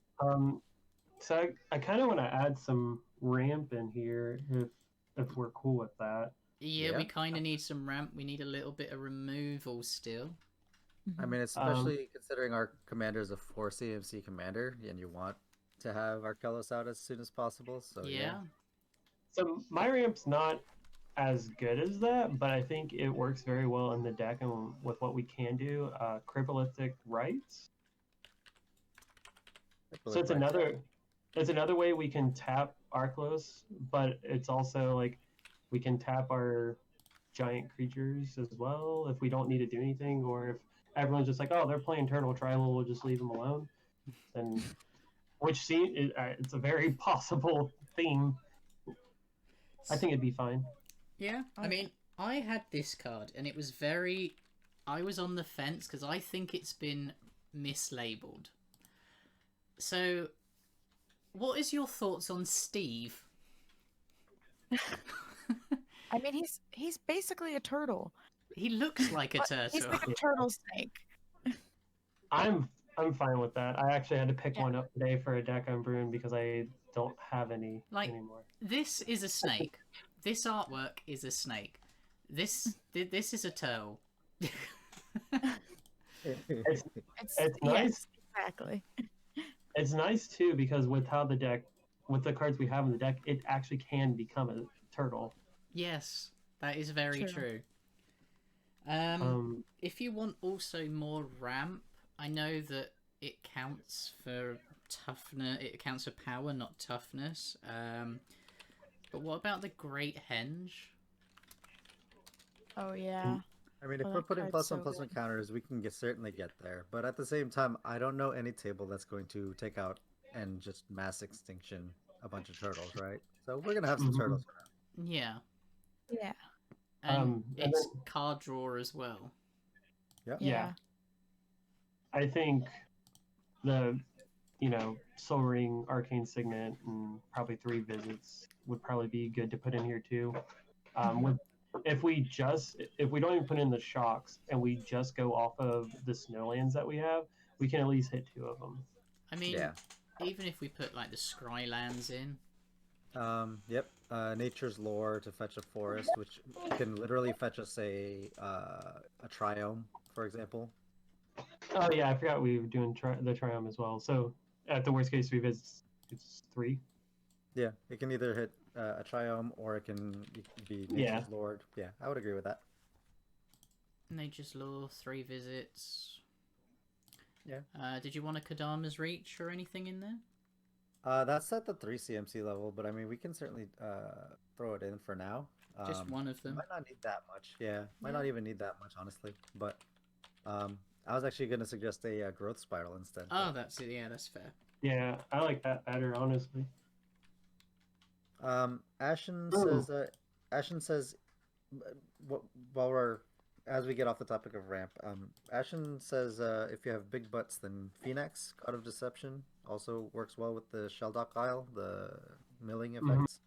So I kind of want to add some ramp in here if we're cool with that. Yeah, we kind of need some ramp. We need a little bit of removal still. I mean, especially considering our commander is a 4 CMC commander, and you want to have Archelos out as soon as possible. So yeah. So my ramp's not as good as that, but I think it works very well in the deck and with what we can do. Crippleithic Rites. So it's another way we can tap Archelos, but it's also like we can tap our giant creatures as well if we don't need to do anything, or if everyone's just like, oh, they're playing Turtle Tribal, we'll just leave them alone. And it's a very possible theme. I think it'd be fine. Yeah, I mean, I had this card, and it was I was on the fence because I think it's been mislabeled. So, what is your thoughts on Steve? I mean, he's basically a turtle. He looks like a turtle. He's like a turtle snake. I'm fine with that. I actually had to pick one up today for a deck I'm brewing because I don't have any anymore. This is a snake. This artwork is a snake. This is a turtle. It's nice. Yes, exactly. It's nice too because with the cards we have in the deck, it actually can become a turtle. Yes, that is very true. If you want also more ramp, I know that it counts for toughness. It counts for power, not toughness. But what about the Great Henge? Oh yeah. I mean, if we're putting +1/+1 counters, we can certainly get there. But at the same time, I don't know any table that's going to take out and just mass extinction a bunch of turtles, right? So we're gonna have some turtles around. Yeah. Yeah. And it's card draw as well. Yeah. I think the Soul Ring, Arcane Signet, and probably 3 visits would probably be good to put in here too. If we don't even put in the shocks and we just go off of the snowlands that we have, we can at least hit 2 of them. I mean, even if we put like the Scrylands in. Yep. Nature's Lore to fetch a forest, which can literally fetch us a Triome, for example. Oh yeah, I forgot we were doing the Triome as well. So at the worst case, 3 visits, it's 3. Yeah, it can either hit a Triome or it can be Nature's Lord. Yeah, I would agree with that. Nature's Lore, 3 visits. Yeah. Did you want a Kadama's Reach or anything in there? That's at the 3 CMC level, but I mean, we can certainly throw it in for now. Just one of them. Might not need that much. Yeah, might Yeah. not even need that much, honestly. But I was actually going to suggest a growth spiral instead. Oh, that's it. Yeah, that's fair. Yeah, I like that better, honestly. Ashen Ooh. says. Ashen says, while we're as we get off the topic of ramp, Ashen says if you have big butts, then Phoenix, God of Deception, also works well with the Sheldock Isle, the milling effects.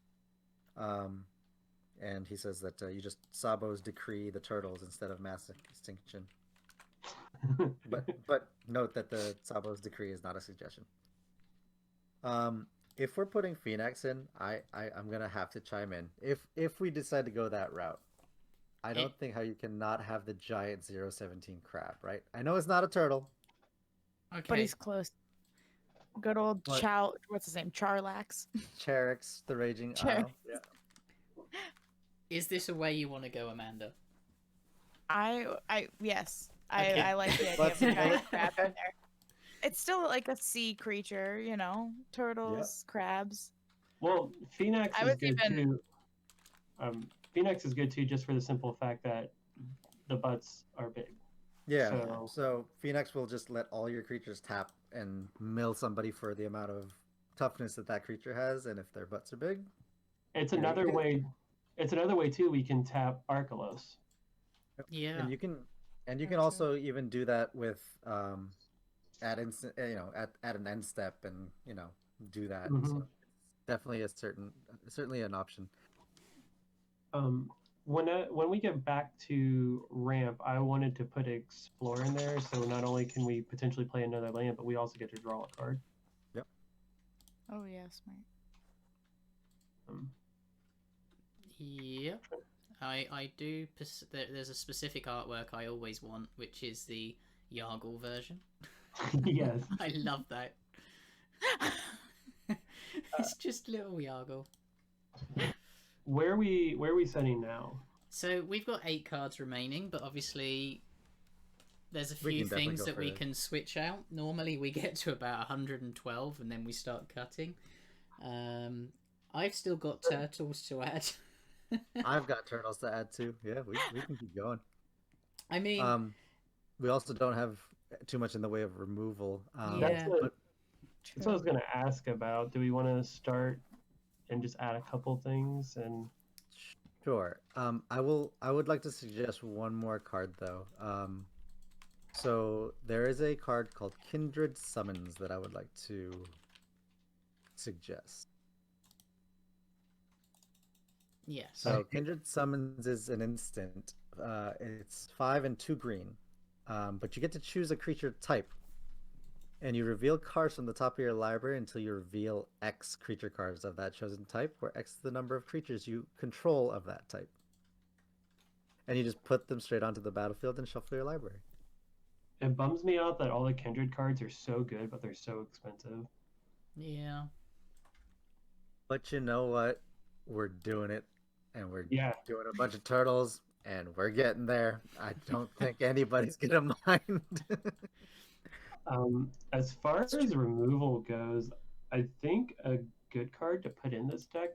And he says that you just Sabo's decree the turtles instead of mass extinction. But note that the Sabo's decree is not a suggestion. If we're putting Phoenix in, I'm gonna have to chime in. If we decide to go that route, I don't think how you cannot have the giant 017 crab, right? I know it's not a turtle. Okay. But he's close. Good old What? what's his name? Charlax. Cherix, the Raging Cherix. Isle. Yeah. Is this a way you want to go, Amanda? Yes. Okay. I like the idea of a giant crab in there. It's still like a sea creature, you know, turtles, crabs. Well, Phoenix I is was good even- too. Phoenix is good too, just for the simple fact that the butts are big. Yeah. So- So Phoenix will just let all your creatures tap and mill somebody for the amount of toughness that creature has, and if their butts are big, It's Yeah, another you can- way. It's another way too. We can tap Archelos. Yeah. and you can Very true. also even do that with at instant, at an end step, and do that. Mhm. So definitely certainly an option. When we get back to ramp, I wanted to put explore in there, so not only can we potentially play another land, but we also get to draw a card. Oh yeah, smart. Yep. I do. There's a specific artwork I always want, which is the Yargle version. Yes. I love that. It's just little Yargle. Where are we setting now? So we've got 8 cards remaining, but obviously there's a We few can definitely things go that for we it. can switch out. Normally we get to about 112 and then we start cutting. I've still got turtles to add. I've got turtles to add too. Yeah, we can keep going. I mean, We also don't have too much in the way of removal. Yeah. But That's what I was going to ask about. Do we want to start and just add a couple things? And sure. I would like to suggest one more card though. So there is a card called Kindred Summons that I would like to suggest. yes. So Kindred Summons is an instant. It's 5 and 2 green, but you get to choose a creature type, and you reveal cards from the top of your library until you reveal X creature cards of that chosen type, where X is the number of creatures you control of that type. And you just put them straight onto the battlefield and shuffle your library. it bums me out that all the Kindred cards are so good, but they're so expensive. Yeah. But you know what? We're doing it, and we're Yeah. doing a bunch of turtles, and we're getting there. I don't think anybody's gonna mind. As far as removal goes, I think a good card to put in this deck,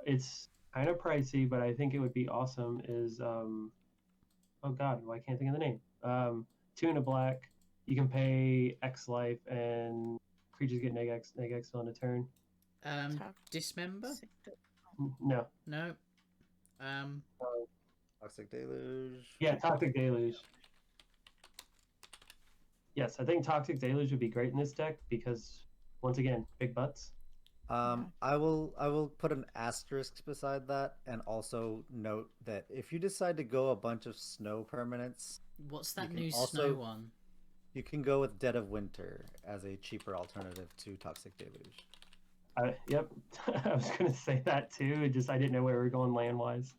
it's kind of pricey, but I think it would be awesome, is oh god, I can't think of the name. 2 and a black, you can pay X life and creatures get neg X till end of turn. Dismember? No. No. Toxic Deluge. Yeah, Toxic Deluge. Yes, I think Toxic Deluge would be great in this deck because, once again, big butts. I will put an asterisk beside that, and also note that if you decide to go a bunch of snow permanents, What's that can new also- snow one? you can go with Dead of Winter as a cheaper alternative to Toxic Deluge. Yep, I was gonna say that too. I didn't know where we were going land wise.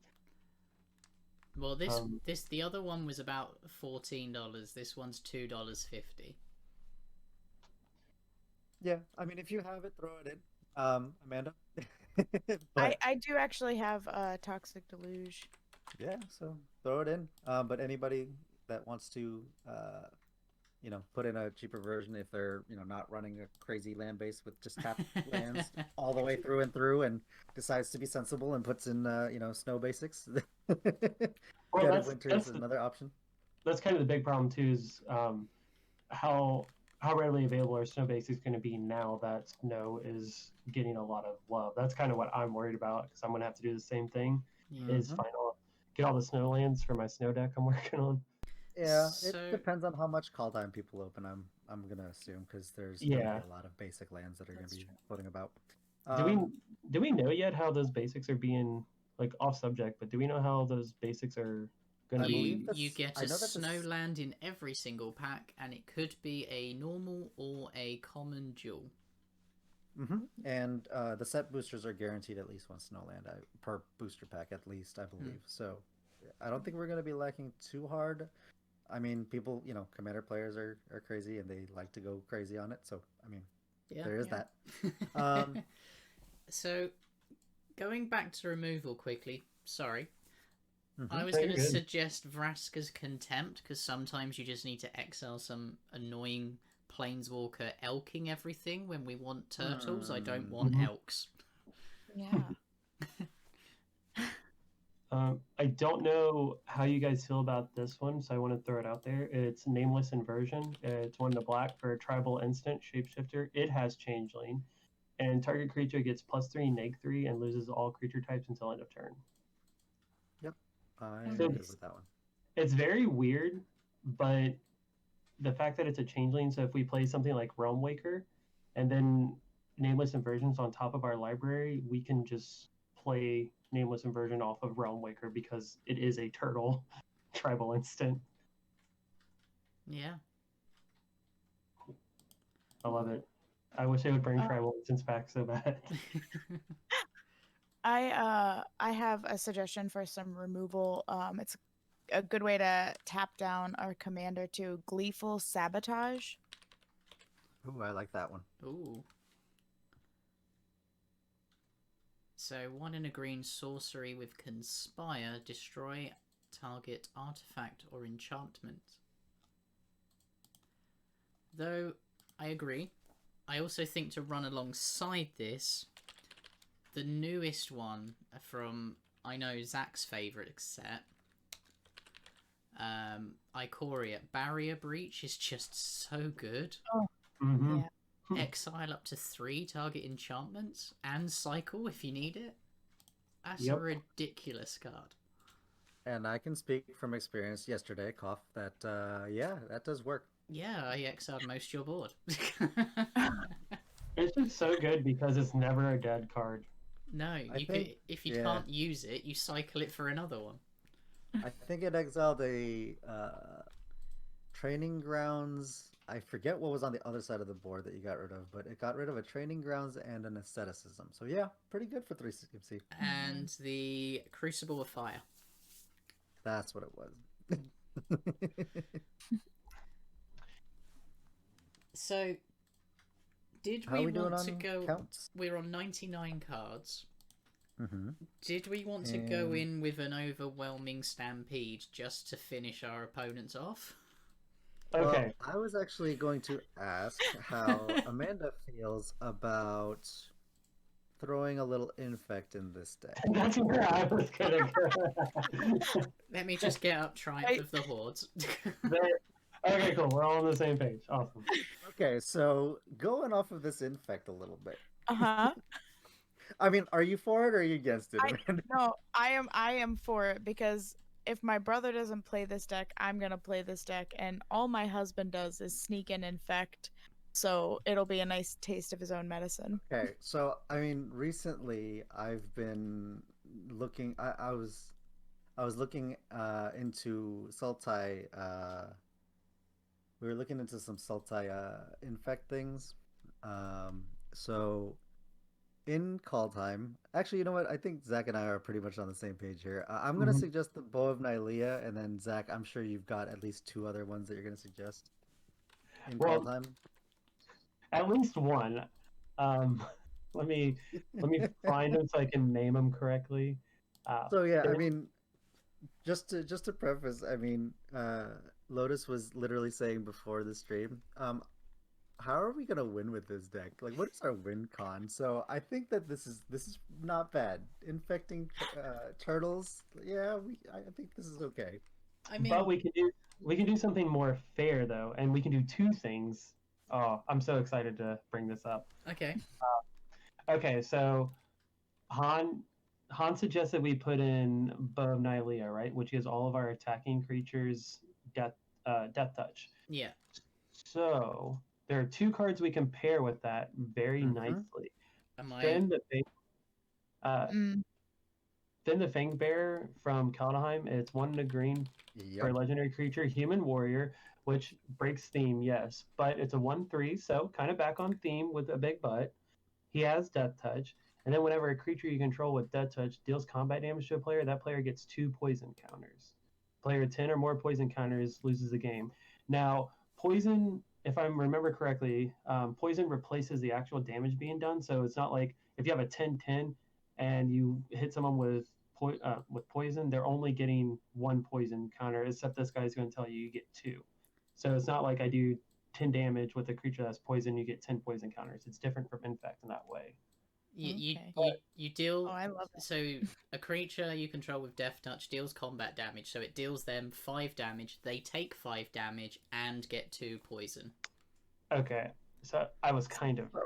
Well, the other one was about $14. This one's $2.50. Yeah, I mean, if you have it, throw it in. Amanda. But, I do actually have Toxic Deluge. yeah, so throw it in. But anybody that wants to, put in a cheaper version if they're not running a crazy land base with just tapped lands all the way through and through, and decides to be sensible and puts in snow basics. Dead Winter is another option. That's kind of the big problem too. Is how readily available are snow basics going to be now that snow is getting a lot of love? That's kind of what I'm worried about, because I'm going to have to do the same thing. Is get all the snow lands for my snow deck I'm working on. Yeah, it depends on how much call time people open. I'm gonna assume, because there's gonna be a lot of basic lands that are gonna be floating about. Do we know yet how those basics are being, like, off subject? But do we know how those basics are gonna be? You get a snow land in every single pack, and it could be a normal or a common jewel. And the set boosters are guaranteed at least one snow land per booster pack, at least, I believe. So I don't think we're gonna be lacking too hard. I mean, people, Commander players are crazy, and they like to go crazy on it. So, I mean, there is that. So, going back to removal quickly, sorry. I was going to suggest Vraska's Contempt, because sometimes you just need to exile some annoying planeswalker elking everything when we want turtles. I don't want elks. Yeah. I don't know how you guys feel about this one, so I want to throw it out there. It's Nameless Inversion. It's 1 to black for a tribal instant shapeshifter. It has Changeling, and target creature gets +3, -3, and loses all creature types until end of turn. Yep, I'm good with that one. It's very weird, but the fact that it's a Changeling, so if we play something like Realm Waker, and then Nameless Inversions on top of our library, we can just play Nameless Inversion off of Realm Waker, because it is a turtle tribal instant. Yeah. I love it. I wish they would bring tribal instants back so bad. I have a suggestion for some removal. It's a good way to tap down our commander to Gleeful Sabotage. Ooh, I like that one. Ooh. So 1 in a green sorcery with Conspire, destroy target artifact or enchantment. Though I agree, I also think to run alongside this, the newest one from, I know, Zach's favourite set, Ikoria, Barrier Breach is just so good. Oh, Mm-hmm. yeah. Exile up to 3 target enchantments and cycle if you need it. That's Yep. a ridiculous card. And I can speak from experience yesterday, Cough, that, that does work. Yeah, I exiled most of your board. It's just so good because it's never a dead card. No, if you can't use it, you cycle it for another one. I think it exiled a Training Grounds. I forget what was on the other side of the board that you got rid of, but it got rid of a Training Grounds and an Asceticism. So yeah, pretty good for 3 CMC. And the Crucible of Fire. That's what it was. So, did How we are we doing want to on go... counts? We're on 99 cards. Mm-hmm. Did we want to go in with an overwhelming stampede just to finish our opponents off? Okay. Well, I was actually going to ask how Amanda feels about throwing a little infect in this deck. That's where I was gonna go. Let me just get up Triumph of the Hordes. Okay, cool. We're all on the same page. Awesome. Okay, so going off of this infect a little bit. Uh-huh. I mean, are you for it or are you against it, Amanda? No, I am for it, because if my brother doesn't play this deck, I'm gonna play this deck, and all my husband does is sneak and infect, so it'll be a nice taste of his own medicine. Okay, so I mean, recently I've been looking. I was looking into Sultai. We were looking into some Sultai infect things. So in call time, actually, you know what? I think Zach and I are pretty much on the same page here. I'm going to suggest the Bow of Nylea, and then Zach, I'm sure you've got at least 2 other ones that you're going to suggest in call time. At least one. Let me find them so I can name them correctly. So yeah, I mean, just to preface, I mean, Lotus was literally saying before the stream, how are we gonna win with this deck? Like, what is our win con? So I think that this is not bad. Infecting turtles, yeah, I think this is okay. I mean, But we can do something more fair though, and we can do two things. Oh, I'm so excited to bring this up. okay. Okay, so Han Han suggested we put in Bow of Nylea, right? Which gives all of our attacking creatures death touch. Yeah. So there are two cards we can pair with that very Mhm. nicely. Am I? Then uh, Mm. then the Fang Bear from Kaldheim. It's 1 and a green for a Yep. legendary creature, human warrior, which breaks theme, yes, but it's a 1/3, so kind of back on theme with a big butt. He has death touch, and then whenever a creature you control with death touch deals combat damage to a player, that player gets 2 poison counters. Player 10 or more poison counters loses the game. Now, poison, if I remember correctly, poison replaces the actual damage being done, so it's not like if you have a 10/10 and you hit someone with poison, they're only getting 1 poison counter, except this guy's going to tell you you get 2. So it's not like I do 10 damage with a creature that's poison, you get 10 poison counters. It's different from Infect in that way. You deal. Oh, I love it. So a creature you control with Death Touch deals combat damage, so it deals them 5 damage. They take 5 damage and get 2 poison. Okay, so I was kind of right.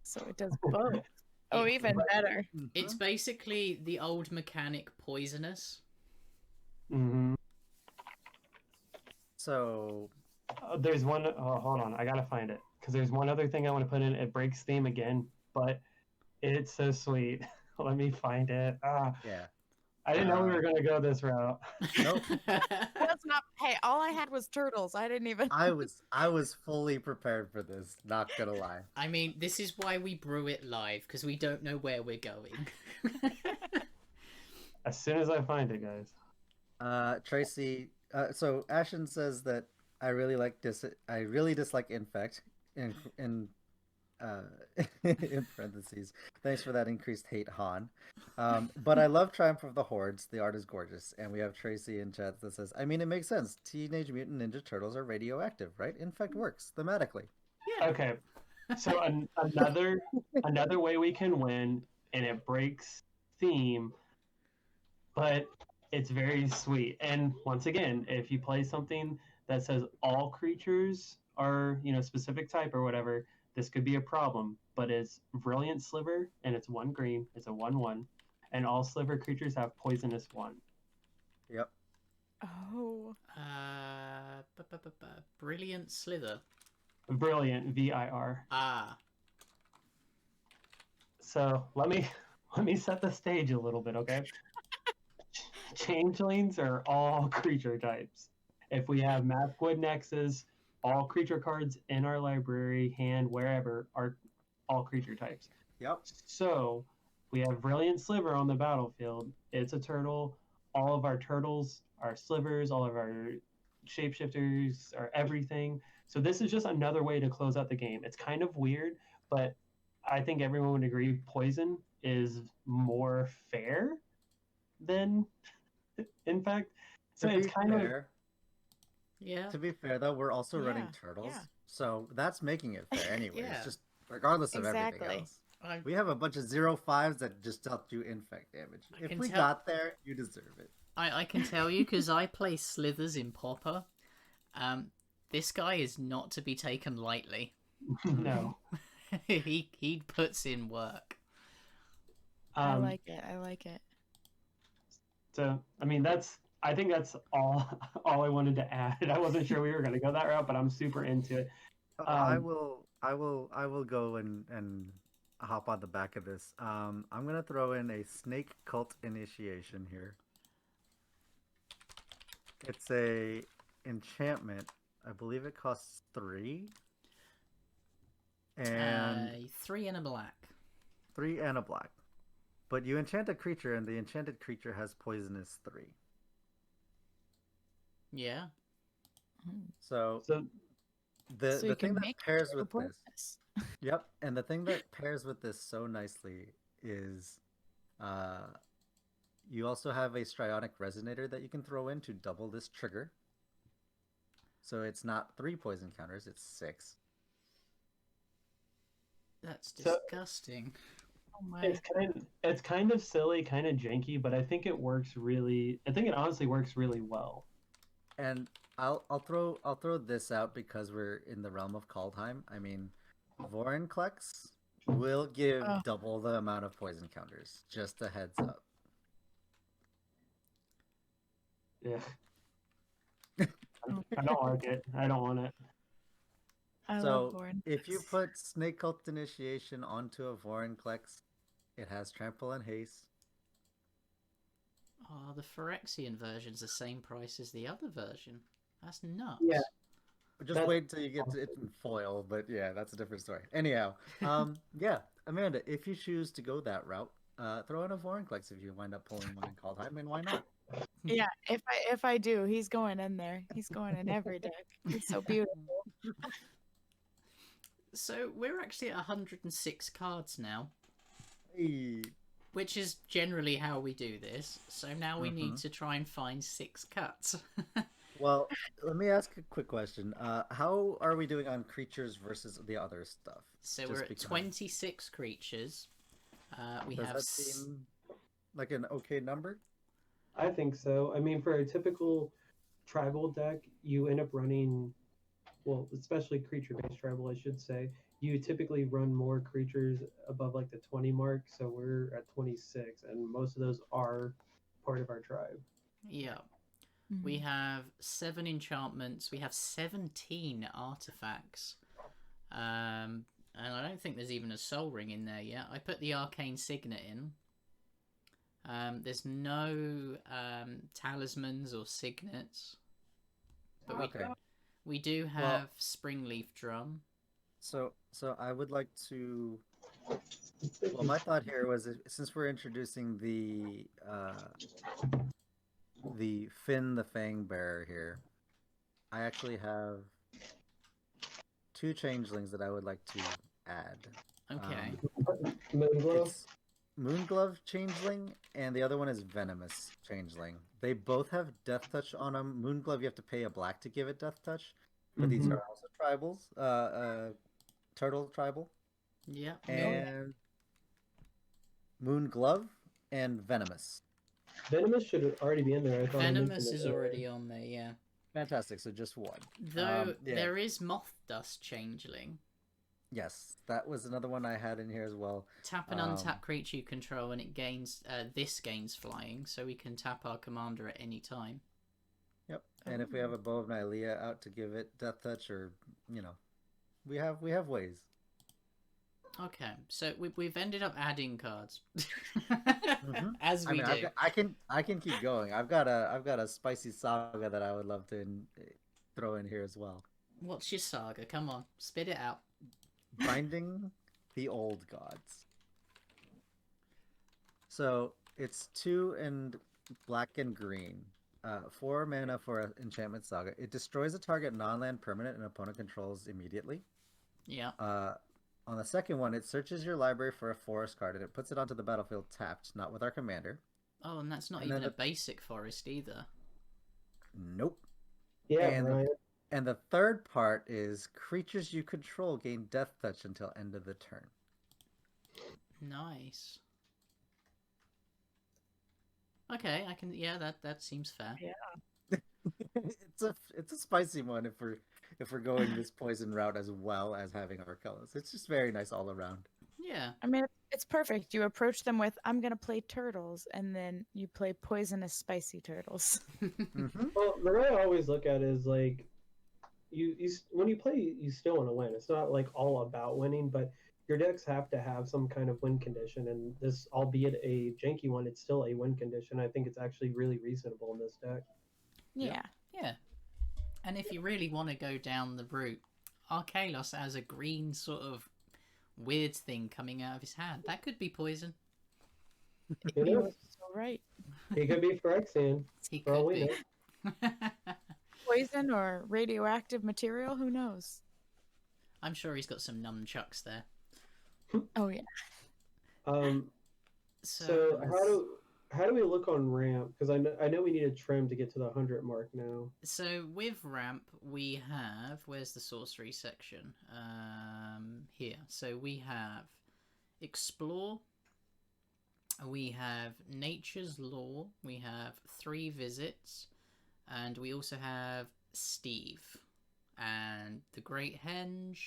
So it does both. Oh, It- even better. It's basically the old mechanic Poisonous. Mm-hmm. So There's one. Oh, hold on, I gotta find it because there's one other thing I want to put in. It breaks theme again, but it's so sweet. Let me find it. yeah. I didn't know we were gonna go this route. Nope. That's not. Hey, all I had was turtles. I didn't even. I was fully prepared for this. Not gonna lie. I mean, this is why we brew it live, because we don't know where we're going. As soon as I find it, guys. Tracy. So Ashen says that I really dislike Infect in in parentheses. Thanks for that increased hate, Han. But I love Triumph of the Hordes. The art is gorgeous, and we have Tracy in chat that says, "I mean, it makes sense. Teenage Mutant Ninja Turtles are radioactive, right? Infect works thematically." Yeah. Okay, so another way we can win, and it breaks theme, but it's very sweet. And once again, if you play something that says all creatures are specific type or whatever, this could be a problem. But it's Brilliant Sliver, and it's 1 green. It's a 1/1, and all Sliver creatures have poisonous 1. Yep. Oh. Brilliant Slither. Brilliant, VIR. Ah. So let me set the stage a little bit, okay? Changelings are all creature types. If we have Mathwood Nexus, all creature cards in our library, hand, wherever, are all creature types. Yep. So we have Brilliant Sliver on the battlefield. It's a turtle. All of our turtles are slivers. All of our shapeshifters are everything. So this is just another way to close out the game. It's kind of weird, but I think everyone would agree poison is more fair than Infect. So To it's be kind of fair, Yeah. to be fair though, we're also running Yeah, turtles, yeah. so that's making it fair anyways. Yeah. Just regardless of everything Exactly. else. I, We have a bunch of 0/5s that just dealt you infect damage. I If can we tell- got there, you deserve it. I can tell you, because I play Slithers in Popper. This guy is not to be taken lightly. no. he puts in work. I like it. I like it. So I mean I think that's all I wanted to add. I wasn't sure we were going to go that route, but I'm super into it. I will go and hop on the back of this. I'm gonna throw in a snake cult initiation here. It's a enchantment. I believe it costs 3. And 3 and a black. 3 and a black. But you enchant a creature, and the enchanted creature has poisonous 3. Yeah. So So the So you thing can that make pairs turtle with this, poisonous. yep, and the thing that pairs with this so nicely is, you also have a Strionic Resonator that you can throw in to double this trigger. So it's not 3 poison counters, it's 6. That's So- disgusting. Oh my. It's kind of silly, kind of janky, but I think it works really. I think it honestly works really well. And I'll throw this out because we're in the realm of Kaldheim. I mean, Vorinclex will give Oh. double the amount of poison counters. Just a heads up. Yeah. I don't like it. I don't want it. I love So Lauren. if you put Snake Cult Initiation onto a Vorinclex, it has Trample and Haste. Oh, the Phyrexian version's the same price as the other version. That's nuts. Yeah. Just That's wait until you get to it in foil, but yeah, that's a different story. Anyhow, yeah, Amanda, if you choose to go that route, throw in a Vorinclex if you wind up pulling one in Kaldheim, and why not? Yeah, if I do, he's going in there. He's going in every deck. He's so beautiful. So we're actually at 106 cards now, Hey. which is generally how we do this. So now we need to try and find 6 cuts. Well, let me ask a quick question. How are we doing on creatures versus the other stuff? So Just we're at because- 26 creatures. We Does have that seem like an okay number? I think so. I mean, for a typical tribal deck, you end up running, well, especially creature-based tribal, I should say. You typically run more creatures above like the 20 mark, so we're at 26, and most of those are part of our tribe. Yeah. Mm-hmm. We have 7 enchantments. We have 17 artifacts. And I don't think there's even a soul ring in there yet. I put the arcane signet in. There's no talismans or signets. But Okay. we do have Springleaf Drum. So I would like to. Well, my thought here was since we're introducing the Finn the Fang Bear here, I actually have 2 changelings that I would like to add. Okay. Moonglow? It's Moonglove Changeling, and the other one is Venomous Changeling. They both have Death Touch on them. Moonglove, you have to pay a black to give it Death Touch, but these Mhm. are also tribals. Turtle tribal, Yeah. and Moonglove and Venomous. Venomous should already be in there. I thought I mentioned Venomous it is earlier. already on there, yeah. Fantastic. So just one. Though Yeah. there is Moth Dust Changeling. Yes, that was another one I had in here as well. Tap an untapped creature you control and it gains this gains flying, so we can tap our commander at any time. Yep. And if we have a Bow of Nylea out to give it Death Touch, or we have ways. Okay, so we've ended up adding cards. Mhm. As we do. I can keep going. I've got a spicy saga that I would love to throw in here as well. What's your saga? Come on, spit it out. Binding the Old Gods. So it's 2 and black and green. 4 mana for an enchantment saga. It destroys a target non-land permanent an opponent controls immediately. Yeah. On the second one, it searches your library for a forest card and it puts it onto the battlefield tapped, not with our commander. Oh, and that's not And even then a basic forest either. Nope. Yeah, And Ryan. And the third part is creatures you control gain Death Touch until end of the turn. Nice. Okay, I can. Yeah, that seems fair. Yeah. it's a spicy one if we're going this poison route as well as having Archelos. It's just very nice all around. Yeah. I mean, it's perfect. You approach them with, I'm going to play turtles, and then you play poisonous spicy turtles. Mm-hmm. Well, the way I always look at it is like, you when you play, you still want to win. It's not like all about winning, but your decks have to have some kind of win condition. And this, albeit a janky one, it's still a win condition. I think it's actually really reasonable in this deck. Yeah. Yeah. And if you really want to go down the route, Archelos has a green sort of weird thing coming out of his hand. That could be poison. Who You're knows? so right. He could be Phyrexian. He For all could we be. Poison or radioactive material, who knows? I'm sure he's got some nunchucks there. Oh, yeah. So how do we look on ramp? Because I know we need a trim to get to the 100 mark now. So with ramp, we have, where's the sorcery section? Here. So we have explore. We have nature's law. We have 3 visits, and we also have Steve and the Great Henge,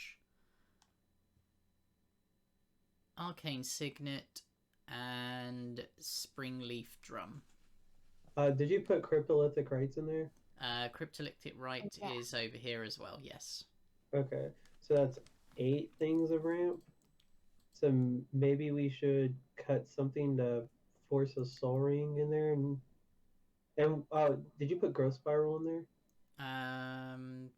Arcane Signet, and Springleaf Drum. Did you put cryptolithic rites in there? Cryptolytic Rite Yeah. is over here as well, yes. Okay, so that's 8 things of ramp. So maybe we should cut something to force a soul ring in there, and did you put growth spiral in there?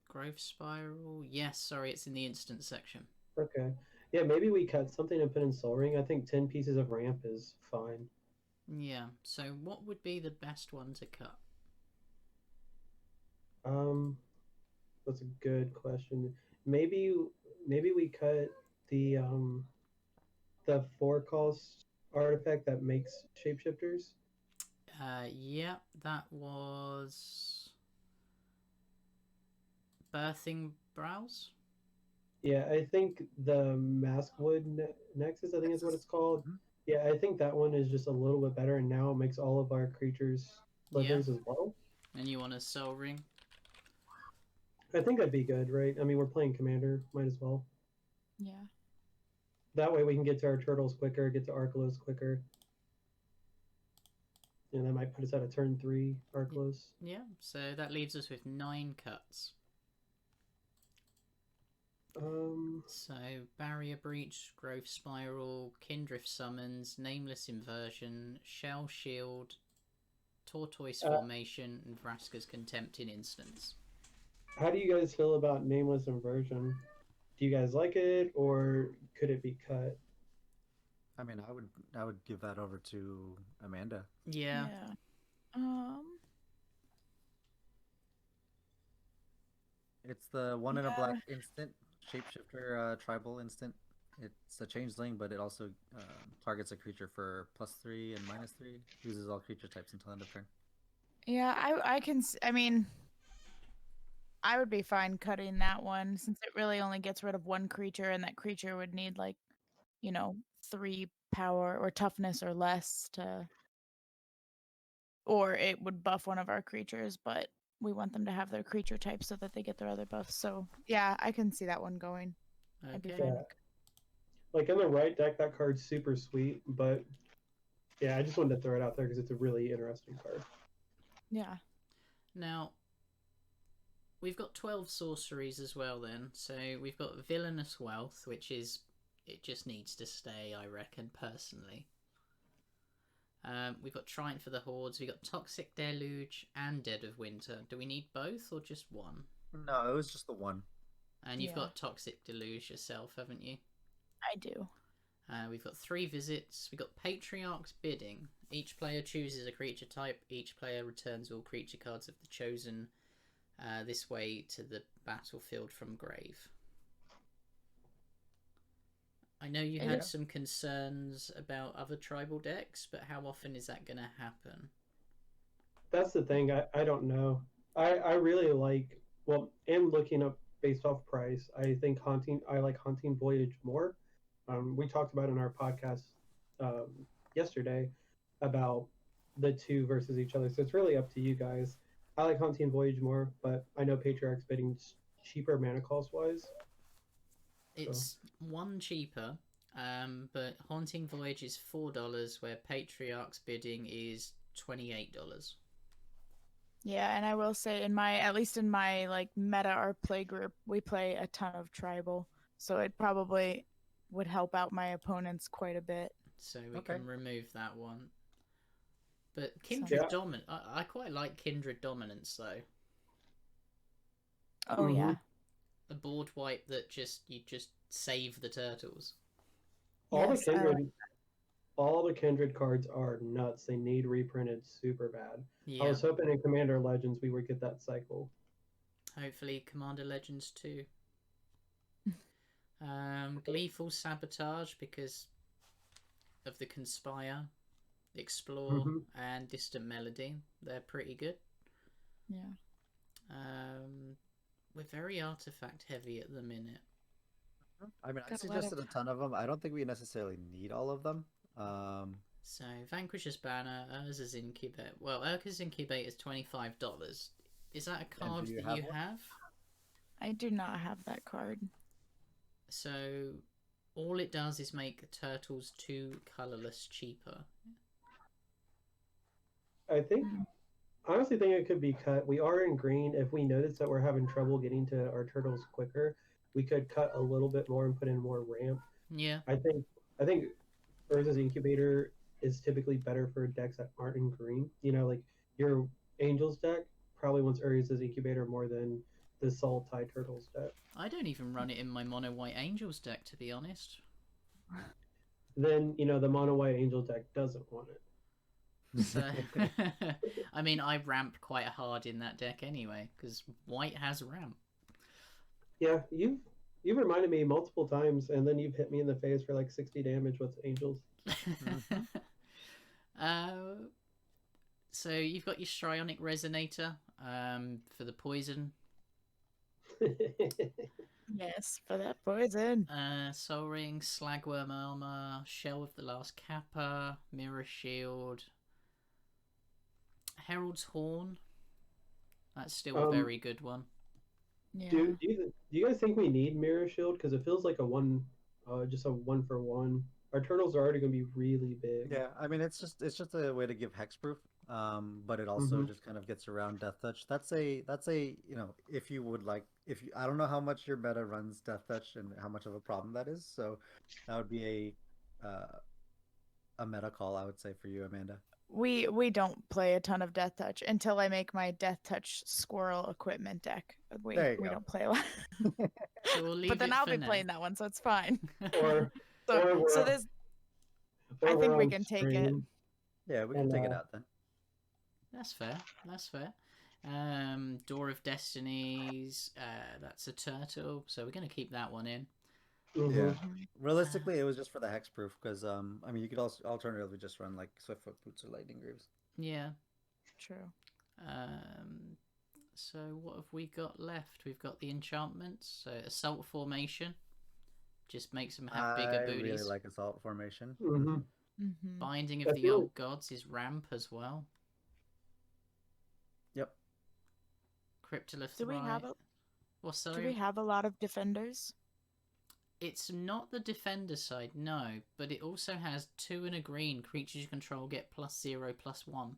Growth Spiral, yes, sorry, it's in the instant section. Okay, yeah, maybe we cut something and put in soul ring. I think 10 pieces of ramp is fine. Yeah, so what would be the best one to cut? That's a good question. Maybe we cut the 4 cost artifact that makes shapeshifters. Yeah, that was Birthing Brows. Yeah, I think the Maskwood Nexus, I think is what it's called. Mhm. Yeah, I think that one is just a little bit better, and now it makes all of our creatures slithers as well. And you want a Soul Ring? I think that'd be good, right? I mean, we're playing Commander, might as well. Yeah. That way we can get to our turtles quicker, get to Archelos quicker. And that might put us at a turn 3 Archelos. Yeah, so that leaves us with 9 cuts. So, Barrier Breach, Growth Spiral, Kindred Summons, Nameless Inversion, Shell Shield, Tortoise Formation, and Vraska's Contempt in Instance. How do you guys feel about Nameless Inversion? Do you guys like it, or could it be cut? I mean, I would give that over to Amanda. Yeah. It's the 1 in a Yeah. black instant shapeshifter tribal instant. It's a changeling, but it also targets a creature for +3 and -3. Uses all creature types until end of turn. Yeah, I mean, I would be fine cutting that one since it really only gets rid of 1 creature, and that creature would need, like, 3 power or toughness or less to, or it would buff one of our creatures, but we want them to have their creature type so that they get their other buffs. So yeah, I can see that one going. I'd be Okay. fine. Yeah. Like in the right deck, that card's super sweet, but yeah, I just wanted to throw it out there because it's a really interesting card. Yeah. Now, we've got 12 sorceries as well then. So we've got Villainous Wealth, which is, it just needs to stay, I reckon, personally. We've got Triumph for the Hordes, we've got Toxic Deluge and Dead of Winter. Do we need both or just one? No, it was just the one. And you've Yeah. got Toxic Deluge yourself, haven't you? I do. We've got 3 visits. We've got Patriarch's Bidding. Each player chooses a creature type. Each player returns all creature cards of the chosen this way to the battlefield from grave. I know you had some concerns about other tribal decks, but how often is that going to happen? That's the thing. I don't know. I really like, well, am looking up based off price. I think I like Haunting Voyage more. We talked about in our podcast yesterday about the 2 versus each other. So it's really up to you guys. I like Haunting Voyage more, but I know Patriarch's Bidding's cheaper mana cost wise. It's 1 cheaper, but Haunting Voyage is $4, where Patriarch's Bidding is $28. Yeah, and I will say at least in my like meta or play group, we play a ton of tribal. So it probably would help out my opponents quite a bit. So we can remove that one. But Dominant, I quite like Kindred Dominance though. Oh yeah. A board wipe that you just save the turtles. All the Kindred cards are nuts. They need reprinted super bad. Yeah. I was hoping in Commander Legends we would get that cycle. Hopefully Commander Legends too. Gleeful Sabotage because of the Conspire. Explore, Mhm. and Distant Melody. They're pretty good. Yeah. We're very artifact heavy at the minute. I mean, I Got a lot suggested of- a ton of them. I don't think we necessarily need all of them. So Vanquisher's Banner, Urza's Incubate. Well, Urza's Incubate is $25. Is that a card do you that have you one? have? I do not have that card. So all it does is make turtles 2 colorless cheaper. I think, Hmm. honestly, think it could be cut. We are in green. If we notice that we're having trouble getting to our turtles quicker, we could cut a little bit more and put in more ramp. Yeah. I think Urza's Incubator is typically better for decks that aren't in green. You know, like your Angels deck probably wants Urza's Incubator more than the Soul Tide Turtles deck. I don't even run it in my mono white angels deck, to be honest. Then, you know, the Mono White Angel deck doesn't want it. So, I mean, I ramp quite hard in that deck anyway, because white has ramp. Yeah, you've reminded me multiple times, and then you've hit me in the face for like 60 damage with Angels. So you've got your Strionic Resonator for the poison. Yes, for that poison. Soul Ring, Slagworm Armor, Shell of the Last Kappa, Mirror Shield, Herald's Horn. That's still a very good one. Yeah. Do you guys think we need Mirror Shield? Because it feels like just a 1-for-1. Our turtles are already going to be really big. Yeah, I mean it's just a way to give hexproof, but it also Mhm. just kind of gets around Death Touch. That's a you know, if you would like, if you, I don't know how much your meta runs Death Touch and how much of a problem that is, so that would be a meta call, I would say, for you, Amanda. We don't play a ton of Death Touch until I make my Death Touch Squirrel equipment deck. We There you we go. don't play a lot. So we'll leave But then it I'll for be now. playing that one, so it's fine. Or So or we're so on- there's or I we're think we on can take it. stream. Yeah, we can And, take it out then. That's fair. That's fair. Door of Destinies. That's a turtle, so we're gonna keep that one in. Mhm. Yeah. Realistically, it was just for the hexproof because I mean you could also alternatively just run like Swiftfoot Boots or Lightning Greaves. Yeah. True. So what have we got left? We've got the enchantments. So Assault Formation. Just makes them have bigger I booties. really like Assault Formation. Mhm. Mm-hmm. Binding of I the feel- Old Gods is ramp as well. Yep. Cryptolith. Do we have a Well, Do sorry. we have a lot of defenders? It's not the defender side, no, but it also has 2 and a green. Creatures you control get +0/+1.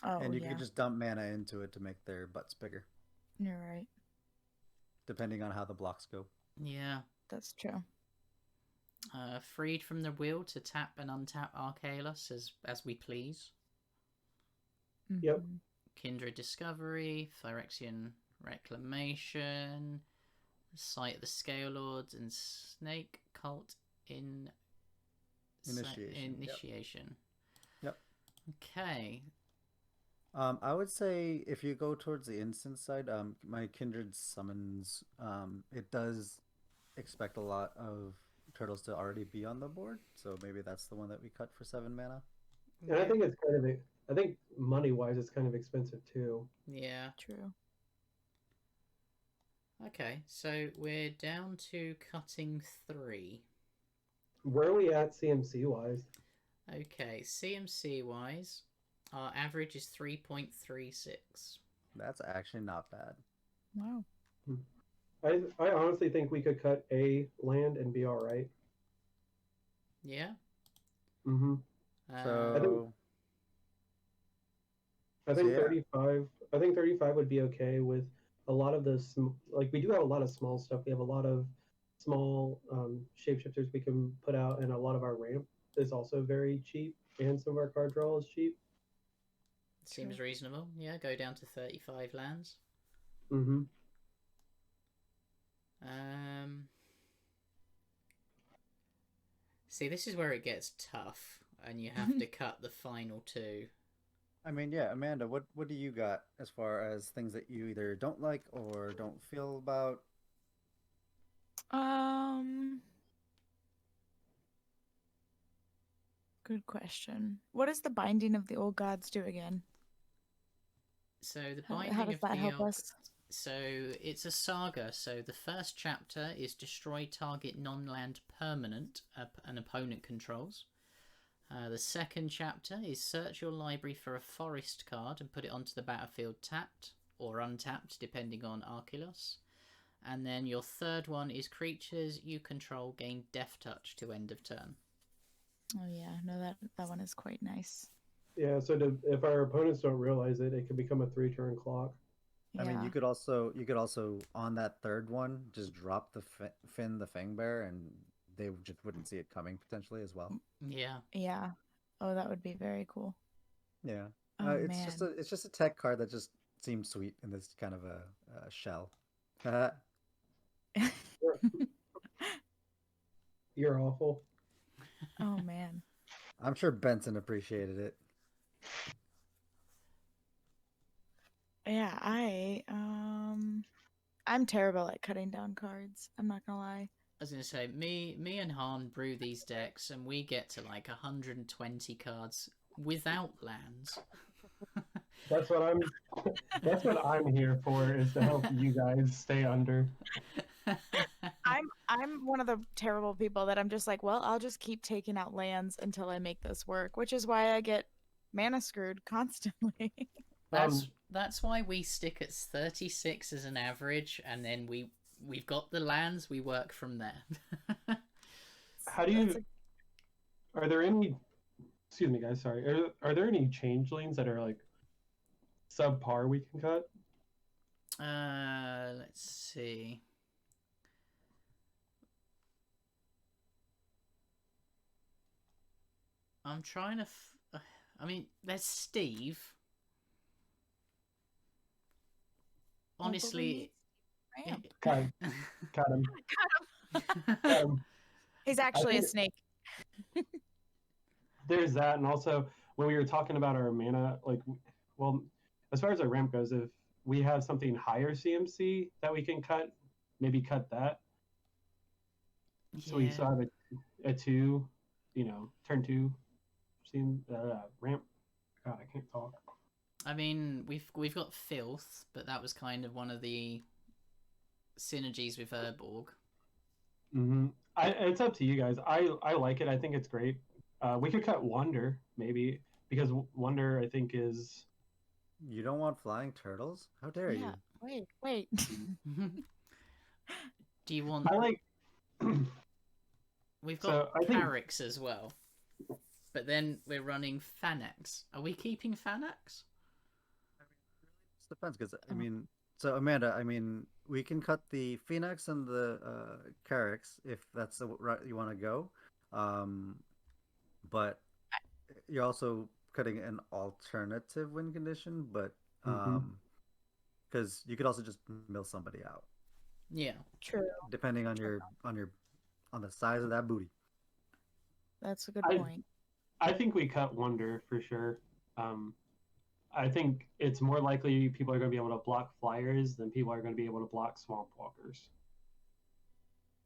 Oh, And you yeah. could just dump mana into it to make their butts bigger, You're right. depending on how the blocks go. Yeah. That's true. Freed from the will to tap and untap Archelos as we please. Yep. Mhm. Kindred Discovery, Phyrexian Reclamation, Sight of the Scale Lords, and Snake Cult Initiation, yep. Initiation. Yep. Okay. I would say if you go towards the instant side, my Kindred Summons, it does expect a lot of turtles to already be on the board, so maybe that's the one that we cut for 7 mana. And I think it's kind of I think money wise it's kind of expensive too. Yeah. True. Okay, so we're down to cutting 3. Where are we at CMC wise? Okay, CMC wise, our average is 3.36. That's actually not bad. Wow. I honestly think we could cut a land and be all right. Yeah. Mm-hmm. So I think yeah. 35. I think 35 would be okay with a lot of the like we do have a lot of small stuff. We have a lot of small shapeshifters we can put out, and a lot of our ramp is also very cheap, and some of our card draw is cheap. Seems reasonable. Yeah, go down to 35 lands. Mm-hmm. See, this is where it gets tough, and you have to cut the final 2. I mean, yeah, Amanda, what do you got as far as things that you either don't like or don't feel about? Good question. What does the binding of the old gods do again? So the How binding does of that the help old... us? So it's a saga. So the first chapter is destroy target non-land permanent an opponent controls. The second chapter is search your library for a forest card and put it onto the battlefield tapped or untapped, depending on Archelos. And then your third one is creatures you control gain Death Touch to end of turn. Oh yeah, no, that one is quite nice. Yeah, so if our opponents don't realize it, it can become a 3-turn clock. Yeah. I mean, you could also on that third one just drop the Finn the Fang Bear, and they just wouldn't see it coming potentially as well. Yeah. Yeah. Oh, that would be very cool. Yeah. Oh It's man. just a tech card that just seems sweet in this kind of a shell. You're awful. Oh man. I'm sure Benson appreciated it. Yeah, I'm terrible at cutting down cards. I'm not gonna lie. I was gonna say, me and Han brew these decks, and we get to like 120 cards without lands. That's what I'm here for, is to help you guys stay under. I'm one of the terrible people that I'm just like, well, I'll just keep taking out lands until I make this work, which is why I get mana screwed constantly. That's why we stick at 36 as an average, and then we've got the lands, we work from there. How do you? Are there any? Excuse me, guys. Sorry. Are there any changelings that are like subpar we can cut? Let's see. I'm trying to. I mean, there's Steve. Honestly, Cut him. Cut him. He's actually a snake. There's that, and also when we were talking about our mana, like, well, as far as our ramp goes, if we have something higher CMC that we can cut, maybe cut that. So we still have a 2, turn 2 ramp. God, I can't talk. I mean, we've got Filth, but that was kind of one of the synergies with Urborg. Mm-hmm. It's up to you guys. I like it. I think it's great. We could cut Wonder, maybe, because Wonder, I think, is... You don't want flying turtles? How dare you? Wait. Do you want... I like... We've got Chimeric as well. But then we're running Fanax. Are we keeping Fanax? It depends, because, I mean... So, Amanda, I mean, we can cut the Phoenix and the Carrix if that's the route you want to go. But you're also cutting an alternative win condition, but because you could also just mill somebody out. Yeah, true. Depending on on the size of that booty. That's a good point. I think we cut Wonder for sure. I think it's more likely people are going to be able to block flyers than people are going to be able to block swamp walkers.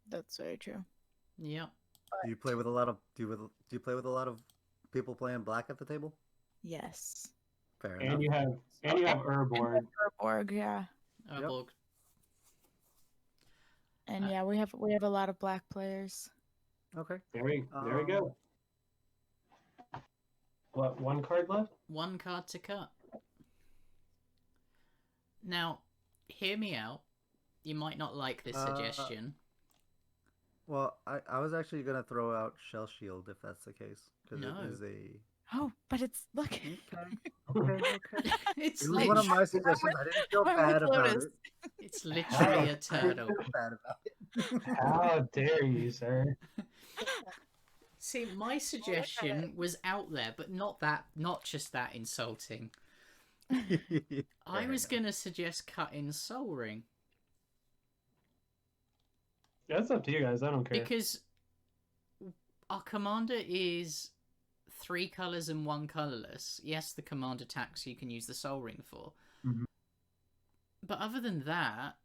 That's very true. Yeah. Do you play with a lot of do you play with a lot of people playing black at the table? Yes. Fair enough. And you have Urborg. Urborg, yeah. Urborg. And yeah, we have a lot of black players. Okay. There we go. What, one card left? One card to cut. Now, hear me out. You might not like this suggestion. Well, I was actually going to throw out Shell Shield if that's the case. Because it is a... Oh, but it's... Look. Okay. It's it was one of my suggestions. I didn't feel bad about it. It's literally a turtle. Bad about it. How dare you, sir? See, my suggestion was out there, but not just that insulting. I was going to suggest cutting Soul Ring. Yeah, that's up to you guys. I don't care. Because our commander is 3 colours and 1 colourless. Yes, the command attacks you can use the Soul Ring for. Mm-hmm. But other than that,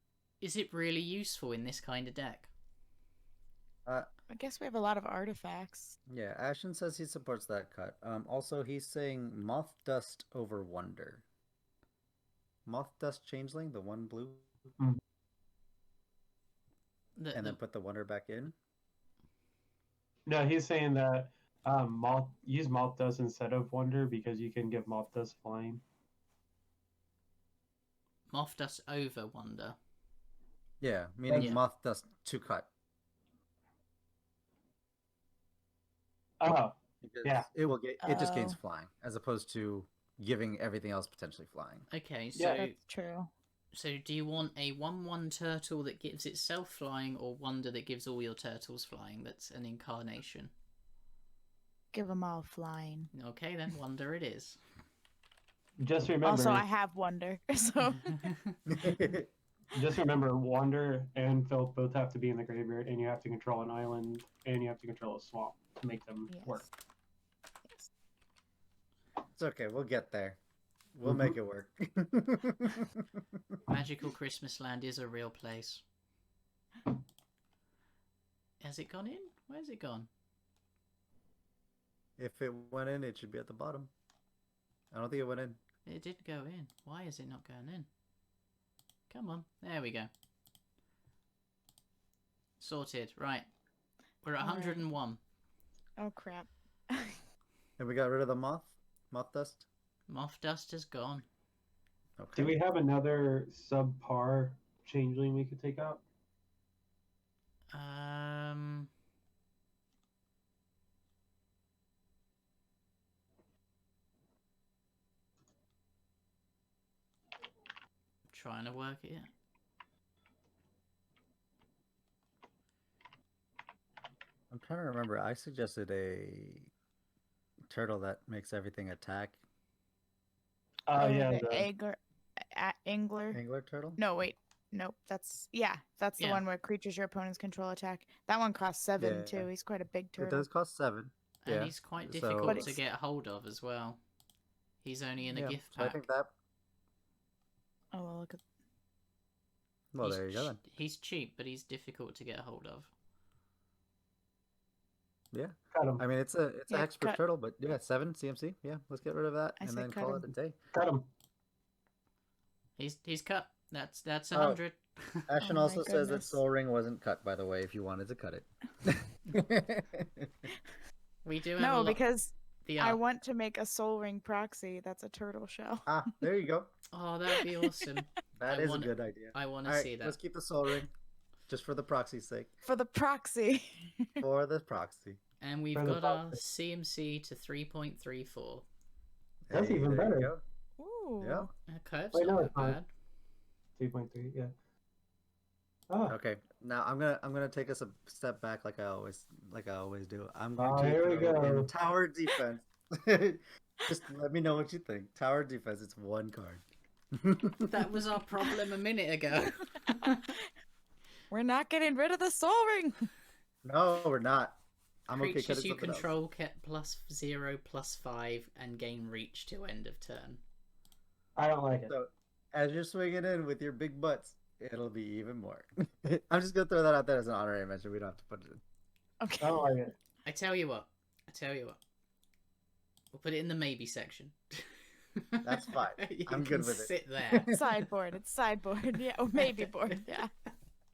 is it really useful in this kind of deck? I guess we have a lot of artifacts. Yeah, Ashen says he supports that cut. Also, he's saying Moth Dust over Wonder. Moth Dust Changeling, the one blue, and then put the Wonder back in. No, he's saying that use Moth Dust instead of Wonder because you can give Moth Dust flying. Moth Dust over Wonder. Yeah, meaning Yeah. Moth Dust to cut. Oh, Because yeah. it just gains Oh. flying as opposed to giving everything else potentially flying. Okay, so Yeah, That's true. so do you want a 1/1 turtle that gives itself flying, or Wonder that gives all your turtles flying? That's an incarnation. Give them all flying. Okay, then Wonder it is. just remember. Also, I have Wonder, so Just remember, Wander and Filth both have to be in the graveyard, and you have to control an island, and you have to control a swamp to make them yes. work. Yes. It's okay, we'll get there. We'll make it work. Magical Christmas Land is a real place. Has it gone in? Where's it gone? If it went in, it should be at the bottom. I don't think it went in. It did go in. Why is it not going in? Come on. There we go. Sorted. Right. We're at All right. 101. Oh crap. And we got rid of the moth dust. Moth Dust is gone. Okay. Do we have another subpar changeling we could take out? Trying to work it. I'm trying to remember. I suggested a turtle that makes everything attack. Oh yeah, the Angler. Angler turtle? No, wait. Nope. That's the Yeah. one where creatures your opponents control attack. That one costs 7 Yeah. too. He's quite a big It turtle. does cost 7. And Yeah. he's quite So- difficult But to it's- get hold of as well. He's only in a gift so I pack. think that. Oh well, look at. Well, He's there you go then. He's cheap, but he's difficult to get hold of. Yeah. cut him. I mean, it's a Yeah, hexproof cut. turtle, but yeah, 7 CMC. Yeah, let's get rid of that I and said then cut call him. it a day. Cut him. He's cut. That's Oh. 100. Ashen my also says that goodness. Soul Ring wasn't cut, by the way, if you wanted to cut it. We do have a No, lot. because The I want to make a Soul Ring proxy. That's a turtle shell. There you go. Oh, that'd be awesome. That I is wanna- a good idea. I want All to right, see that. let's keep the Soul Ring, just for the proxy's sake. For the proxy. For the proxy. And we've For the got our proxy. CMC to 3.34. That's Hey, even there you better. go. Ooh. Yeah. Okay, it's Wait, no, not it's that not. bad. 3.3, yeah. Oh, Okay. Now I'm gonna take us a step back, like I always do. I'm going Oh, to here we throw in go. tower defense. Just let me know what you think. Tower defense. It's 1 card. That was our problem a minute ago. We're not getting rid of the Soul Ring. No, we're not. I'm okay Creatures cutting you something else. control get +0/+5 and gain reach to end of turn. I don't like it. So, as you're swinging in with your big butts, it'll be even more. I'm just gonna throw that out there as an honorary mention. We don't have to put it in. Okay. I don't like it. I tell you what. We'll put it in the maybe section. That's fine. You I'm can good with it. Sit there. Sideboard. It's sideboard. Yeah. Or maybe board. Yeah.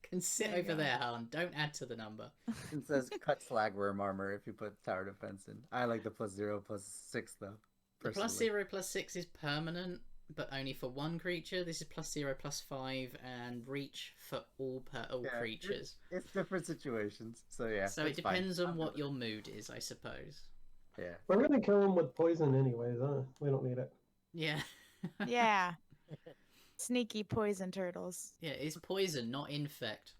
Can sit There you over go. there, Han. Don't add to the number. It says cut Slag worm armor if you put tower defense in. I like the +0/+6 though. The Personally. +0/+6 is permanent, but only for one creature. This is +0/+5 and reach for all Yeah, creatures. It's different situations, so yeah. So it it's fine. depends on I'm what good your mood is, I suppose. with it. We're gonna kill him with poison anyways, huh? We don't need it. Yeah. Yeah. Sneaky poison turtles. Yeah, it's poison, not infect.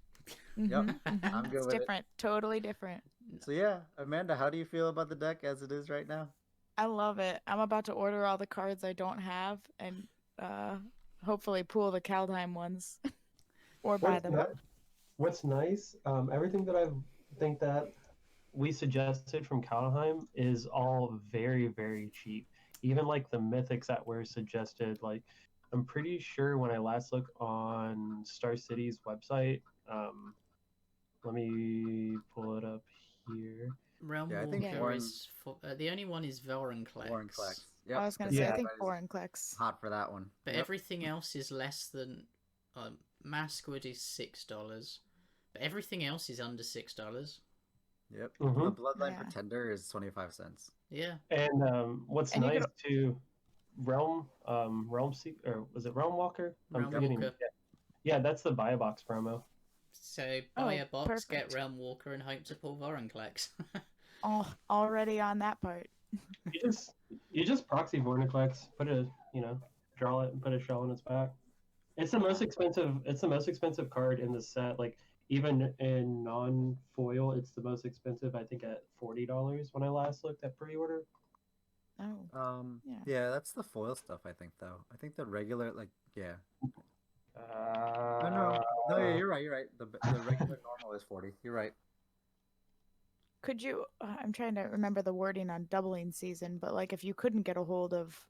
Mhm, I'm mhm. good It's with it. different. Totally different. Yeah. So yeah, Amanda, how do you feel about the deck as it is right now? I love it. I'm about to order all the cards I don't have and hopefully pool the Kaldheim ones or buy them. What's nice, everything that I think that we suggested from Kaldheim is all very, very cheap. Even like the mythics that were suggested, like I'm pretty sure when I last looked on Star City's website, let me pull it up here. Realm Yeah, I think Walker Warren- is the only one is Vorinclex. Warrenclex. Yep. I was gonna because say, I Yeah. think everybody's Vorinclex. hot for that one. But Yep. everything else is less than Maskwood is $6, but everything else is under $6. Yep. Mhm. The Bloodline Yeah. Pretender is 25 cents. Yeah, And what's And you nice could- to Realm Seek, or was it Realm Walker? Realm forgetting. Walker. Yeah, that's the buy a box promo. So buy a box, perfect. get Realm Walker, and hope to pull Vorinclex. Oh, already on that part. You just proxy Vorniclex, put a draw it and put a shell in its back. It's the most expensive. It's the most expensive card in the set. Like even in non-foil, it's the most expensive. I think at $40 when I last looked at pre-order. Oh, Yeah. Yeah, that's the foil stuff, I think, though. I think the regular, like, yeah. Uh, No, yeah, you're right, you're right. The regular normal is 40. You're right. Could you? I'm trying to remember the wording on doubling season, but like if you couldn't get a hold of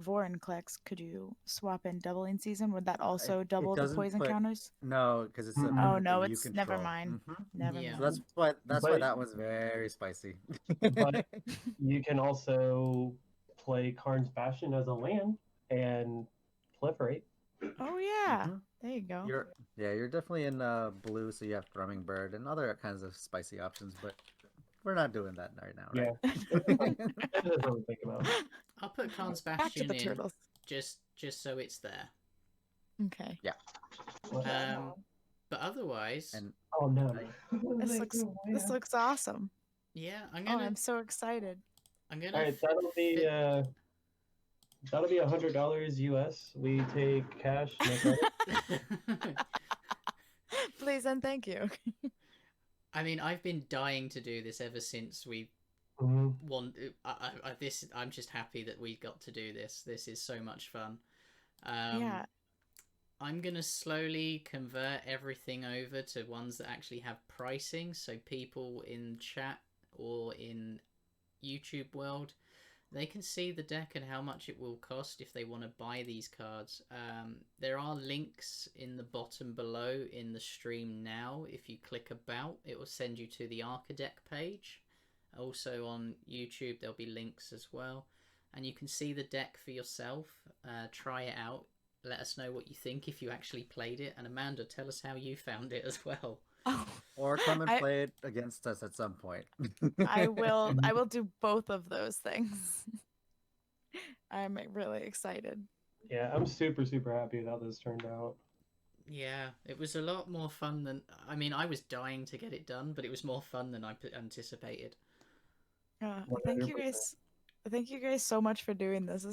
Vorinclex, could you swap in doubling season? Would that also double the doesn't poison put- counters? No, because it's a Oh, permanent no, that you it's never control. mind. Mhm. Never Yeah. So mind. that's why But- that was very spicy. But- You can also play Karn's Bastion as a land and proliferate. Oh yeah, Mhm. there you go. You're definitely in blue, so you have Thrumming Bird and other kinds of spicy options, but we're not doing that right now, right? That's what we think about. I'll put Khan's Back to Bastion the in turtles. just so it's there. Okay. But otherwise, And Oh no! This looks awesome. yeah, I'm Oh, gonna I'm so excited. I'm gonna All right, that'll be $100 US. We take cash. No credit. Please and thank you. I mean, I've been dying to do this ever since we Mhm. I'm just happy that we got to do this. This is so much fun. Yeah. I'm gonna slowly convert everything over to ones that actually have pricing, so people in chat or in YouTube world, they can see the deck and how much it will cost if they want to buy these cards. There are links in the bottom below in the stream now. If you click about, it will send you to the Arcadeck page. Also on YouTube there'll be links as well, and you can see the deck for yourself. Try it out. Let us know what you think if you actually played it, and Amanda, tell us how you found it as well. or come and I- play it against us at some point. I will do both of those things. I'm really excited. Yeah, I'm super happy with how this turned out. Yeah, it was a lot more fun than... I mean, I was dying to get it done, but it was more fun than I anticipated. Thank you 100%. guys. Thank you guys so much for doing this.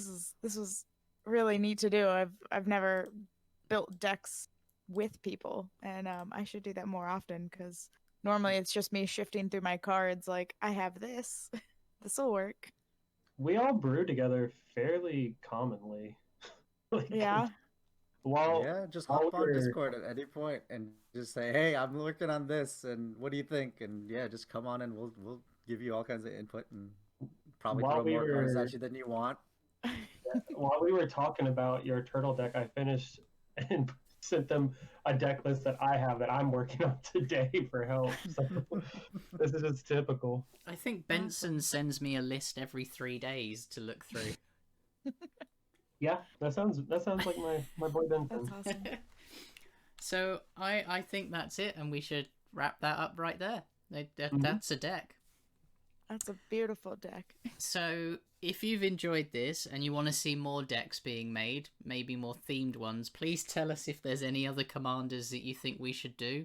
This was really neat to do. I've never built decks with people, and I should do that more often because normally it's just me shifting through my cards. Like I have this, this will work. We all brew together fairly commonly. Like, Yeah. While Yeah, just while hop on we're- Discord at any point and just say, "Hey, I'm working on this, and what do you think?" And yeah, just come on and we'll give you all kinds of input and probably While throw we more cards were- at you than you want. while we were talking about your turtle deck, I finished and sent them a deck list that I have that I'm working on today for help. So this is just typical. I think Benson sends me a list every 3 days to look through. Yeah, that sounds like my boy Benson. That's awesome. So I think that's it, and we should wrap that up right there. Mhm. That's a deck. That's a beautiful deck. So if you've enjoyed this and you want to see more decks being made, maybe more themed ones, please tell us if there's any other commanders that you think we should do.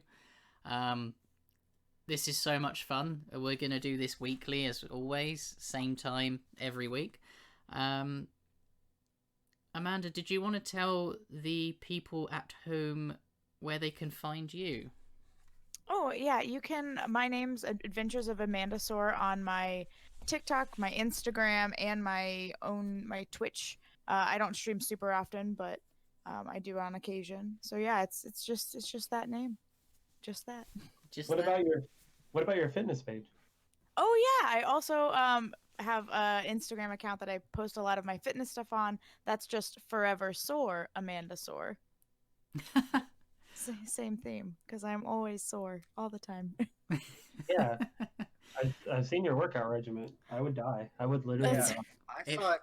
This is so much fun. We're going to do this weekly as always, same time every week. Amanda, did you want to tell the people at home where they can find you? Oh yeah, you can. My name's Adventures of Amanda Soar on my TikTok, my Instagram, and my Twitch. I don't stream super often, but I do on occasion. So yeah, it's just that name, just that. Just What that? about your fitness page? Oh yeah, I also have an Instagram account that I post a lot of my fitness stuff on. That's just Forever Soar Amanda Soar. Same theme, because I'm always sore all the time. Yeah, I've seen your workout regimen. I would die. I would literally That's- die. I If- saw it.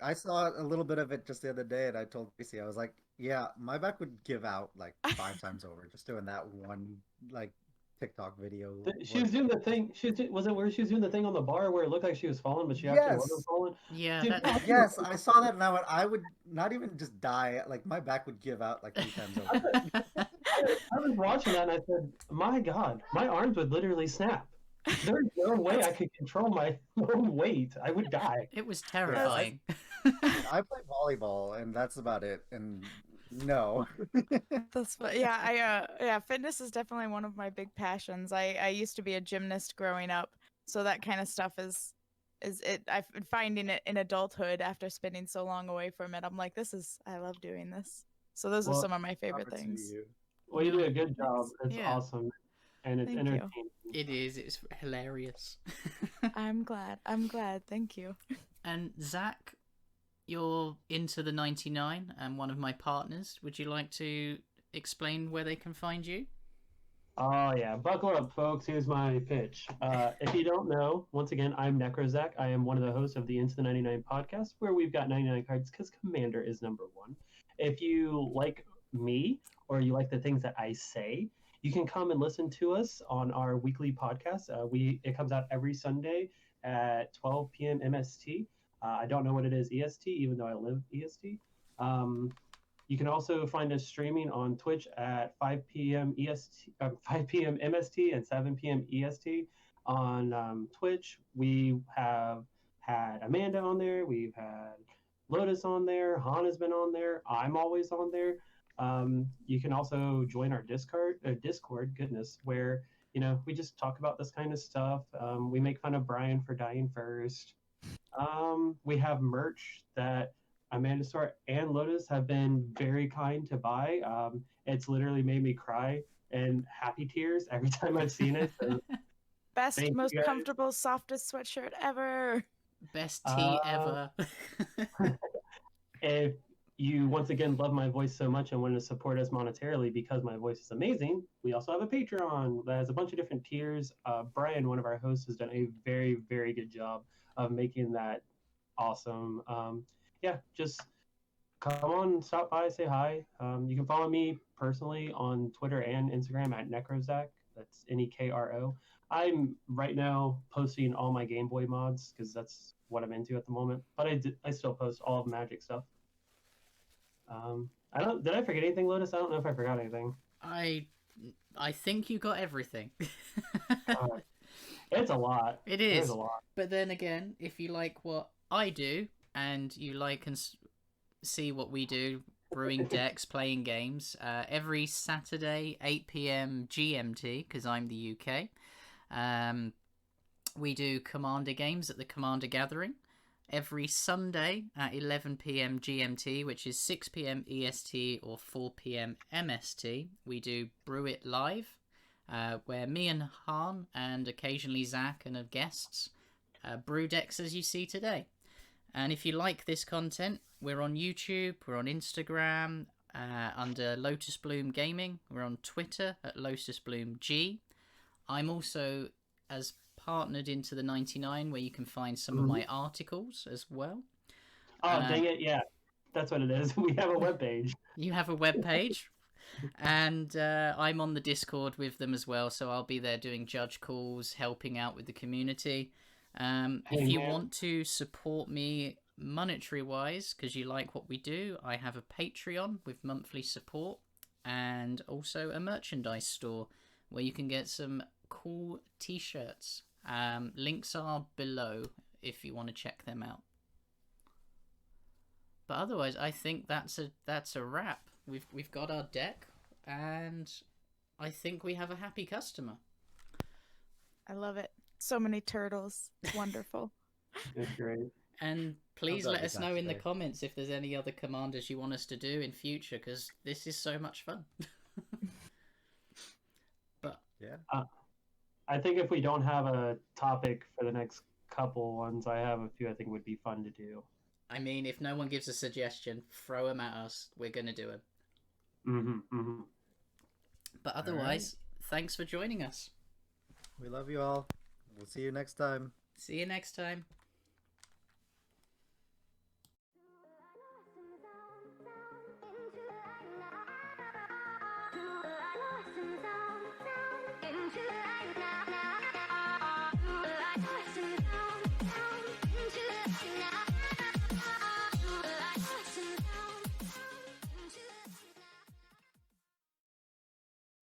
I saw a little bit of it just the other day, and I told Casey, I was like, "Yeah, my back would give out like 5 times over just doing that one like TikTok video." She was doing the thing. Was it where she was doing the thing on the bar where it looked like she was falling, but she actually wasn't Yes. falling? Yeah, Dude, that, Yes, I saw that, and I would not even just die. Like my back would give out like 3 times over. I was watching that and I said, "My God, my arms would literally snap. There's no way I could control my own weight. I would die." it was terrifying. I play volleyball, and that's about it. And no, fitness is definitely one of my big passions. I used to be a gymnast growing up, so that kind of stuff is it. I've been finding it in adulthood after spending so long away from it. I'm like, I love doing this. So those are Well, some of my favorite power to things. you. Well, you do a good job. It's Yeah. awesome. And it's Thank you. entertaining. It is. It's hilarious. I'm glad. Thank you. And Zach, you're into the 99 and one of my partners. Would you like to explain where they can find you? Oh yeah, buckle up, folks. Here's my pitch. If you don't know, once again, I'm Necrozak. I am one of the hosts of the Into the 99 podcast, where we've got 99 cards because Commander is number one. If you like me or you like the things that I say, you can come and listen to us on our weekly podcast. It comes out every Sunday at 12 p.m. MST. I don't know what it is EST, even though I live EST. You can also find us streaming on Twitch at 5 p.m. EST, 5 p.m. MST, and 7 p.m. EST on Twitch. We have had Amanda on there. We've had Lotus on there. Han has been on there. I'm always on there. You can also join our Discord. Goodness, where we just talk about this kind of stuff. We make fun of Brian for dying first. We have merch that Amanda Store and Lotus have been very kind to buy. It's literally made me cry and happy tears every time I've seen it. So Best, Thank you, most guys. comfortable, softest sweatshirt ever. Best tea ever. if you once again love my voice so much and want to support us monetarily because my voice is amazing, we also have a Patreon that has a bunch of different tiers. Brian, one of our hosts, has done a very, very good job of making that awesome. Yeah, just come on, stop by, say hi. You can follow me personally on Twitter and Instagram at Necrozak. That's Nekro. I'm right now posting all my Game Boy mods because that's what I'm into at the moment. But I still post all of Magic stuff. Did I forget anything, Lotus? I don't know if I forgot anything. I think you got everything. It's a lot. It is. There's a lot. But then again, if you like what I do and you like and see what we do, brewing decks, playing games, every Saturday, 8 p.m. GMT, because I'm the UK, we do Commander games at the Commander Gathering. Every Sunday at 11 p.m. GMT, which is 6 p.m. EST or 4 p.m. MST, we do Brew It Live, where me and Han and occasionally Zach and guests brew decks as you see today. And if you like this content, we're on YouTube, we're on Instagram under Lotus Bloom Gaming, we're on Twitter at Lotus Bloom G. I'm also as partnered into the 99, where you can find some of my articles as well. Oh, dang it, yeah. That's what it is. We have a webpage. You have a webpage. And I'm on the Discord with them as well, so I'll be there doing judge calls, helping out with the community. If you want to support me monetary-wise, because you like what we do, I have a Patreon with monthly support, and also a merchandise store where you can get some cool t-shirts. Links are below if you want to check them out. But otherwise, I think that's a wrap. We've got our deck, and I think we have a happy customer. I love it. So many turtles. It's wonderful. It's great. And please glad let we us got know in the today. comments if there's any other commanders you want us to do in future, because this is so much fun. But Yeah. I think if we don't have a topic for the next couple ones, I have a few I think would be fun to do. I mean, if no one gives a suggestion, throw them at us. We're gonna do it. But otherwise, thanks for joining us. We love you all. We'll see you next time. See you next time.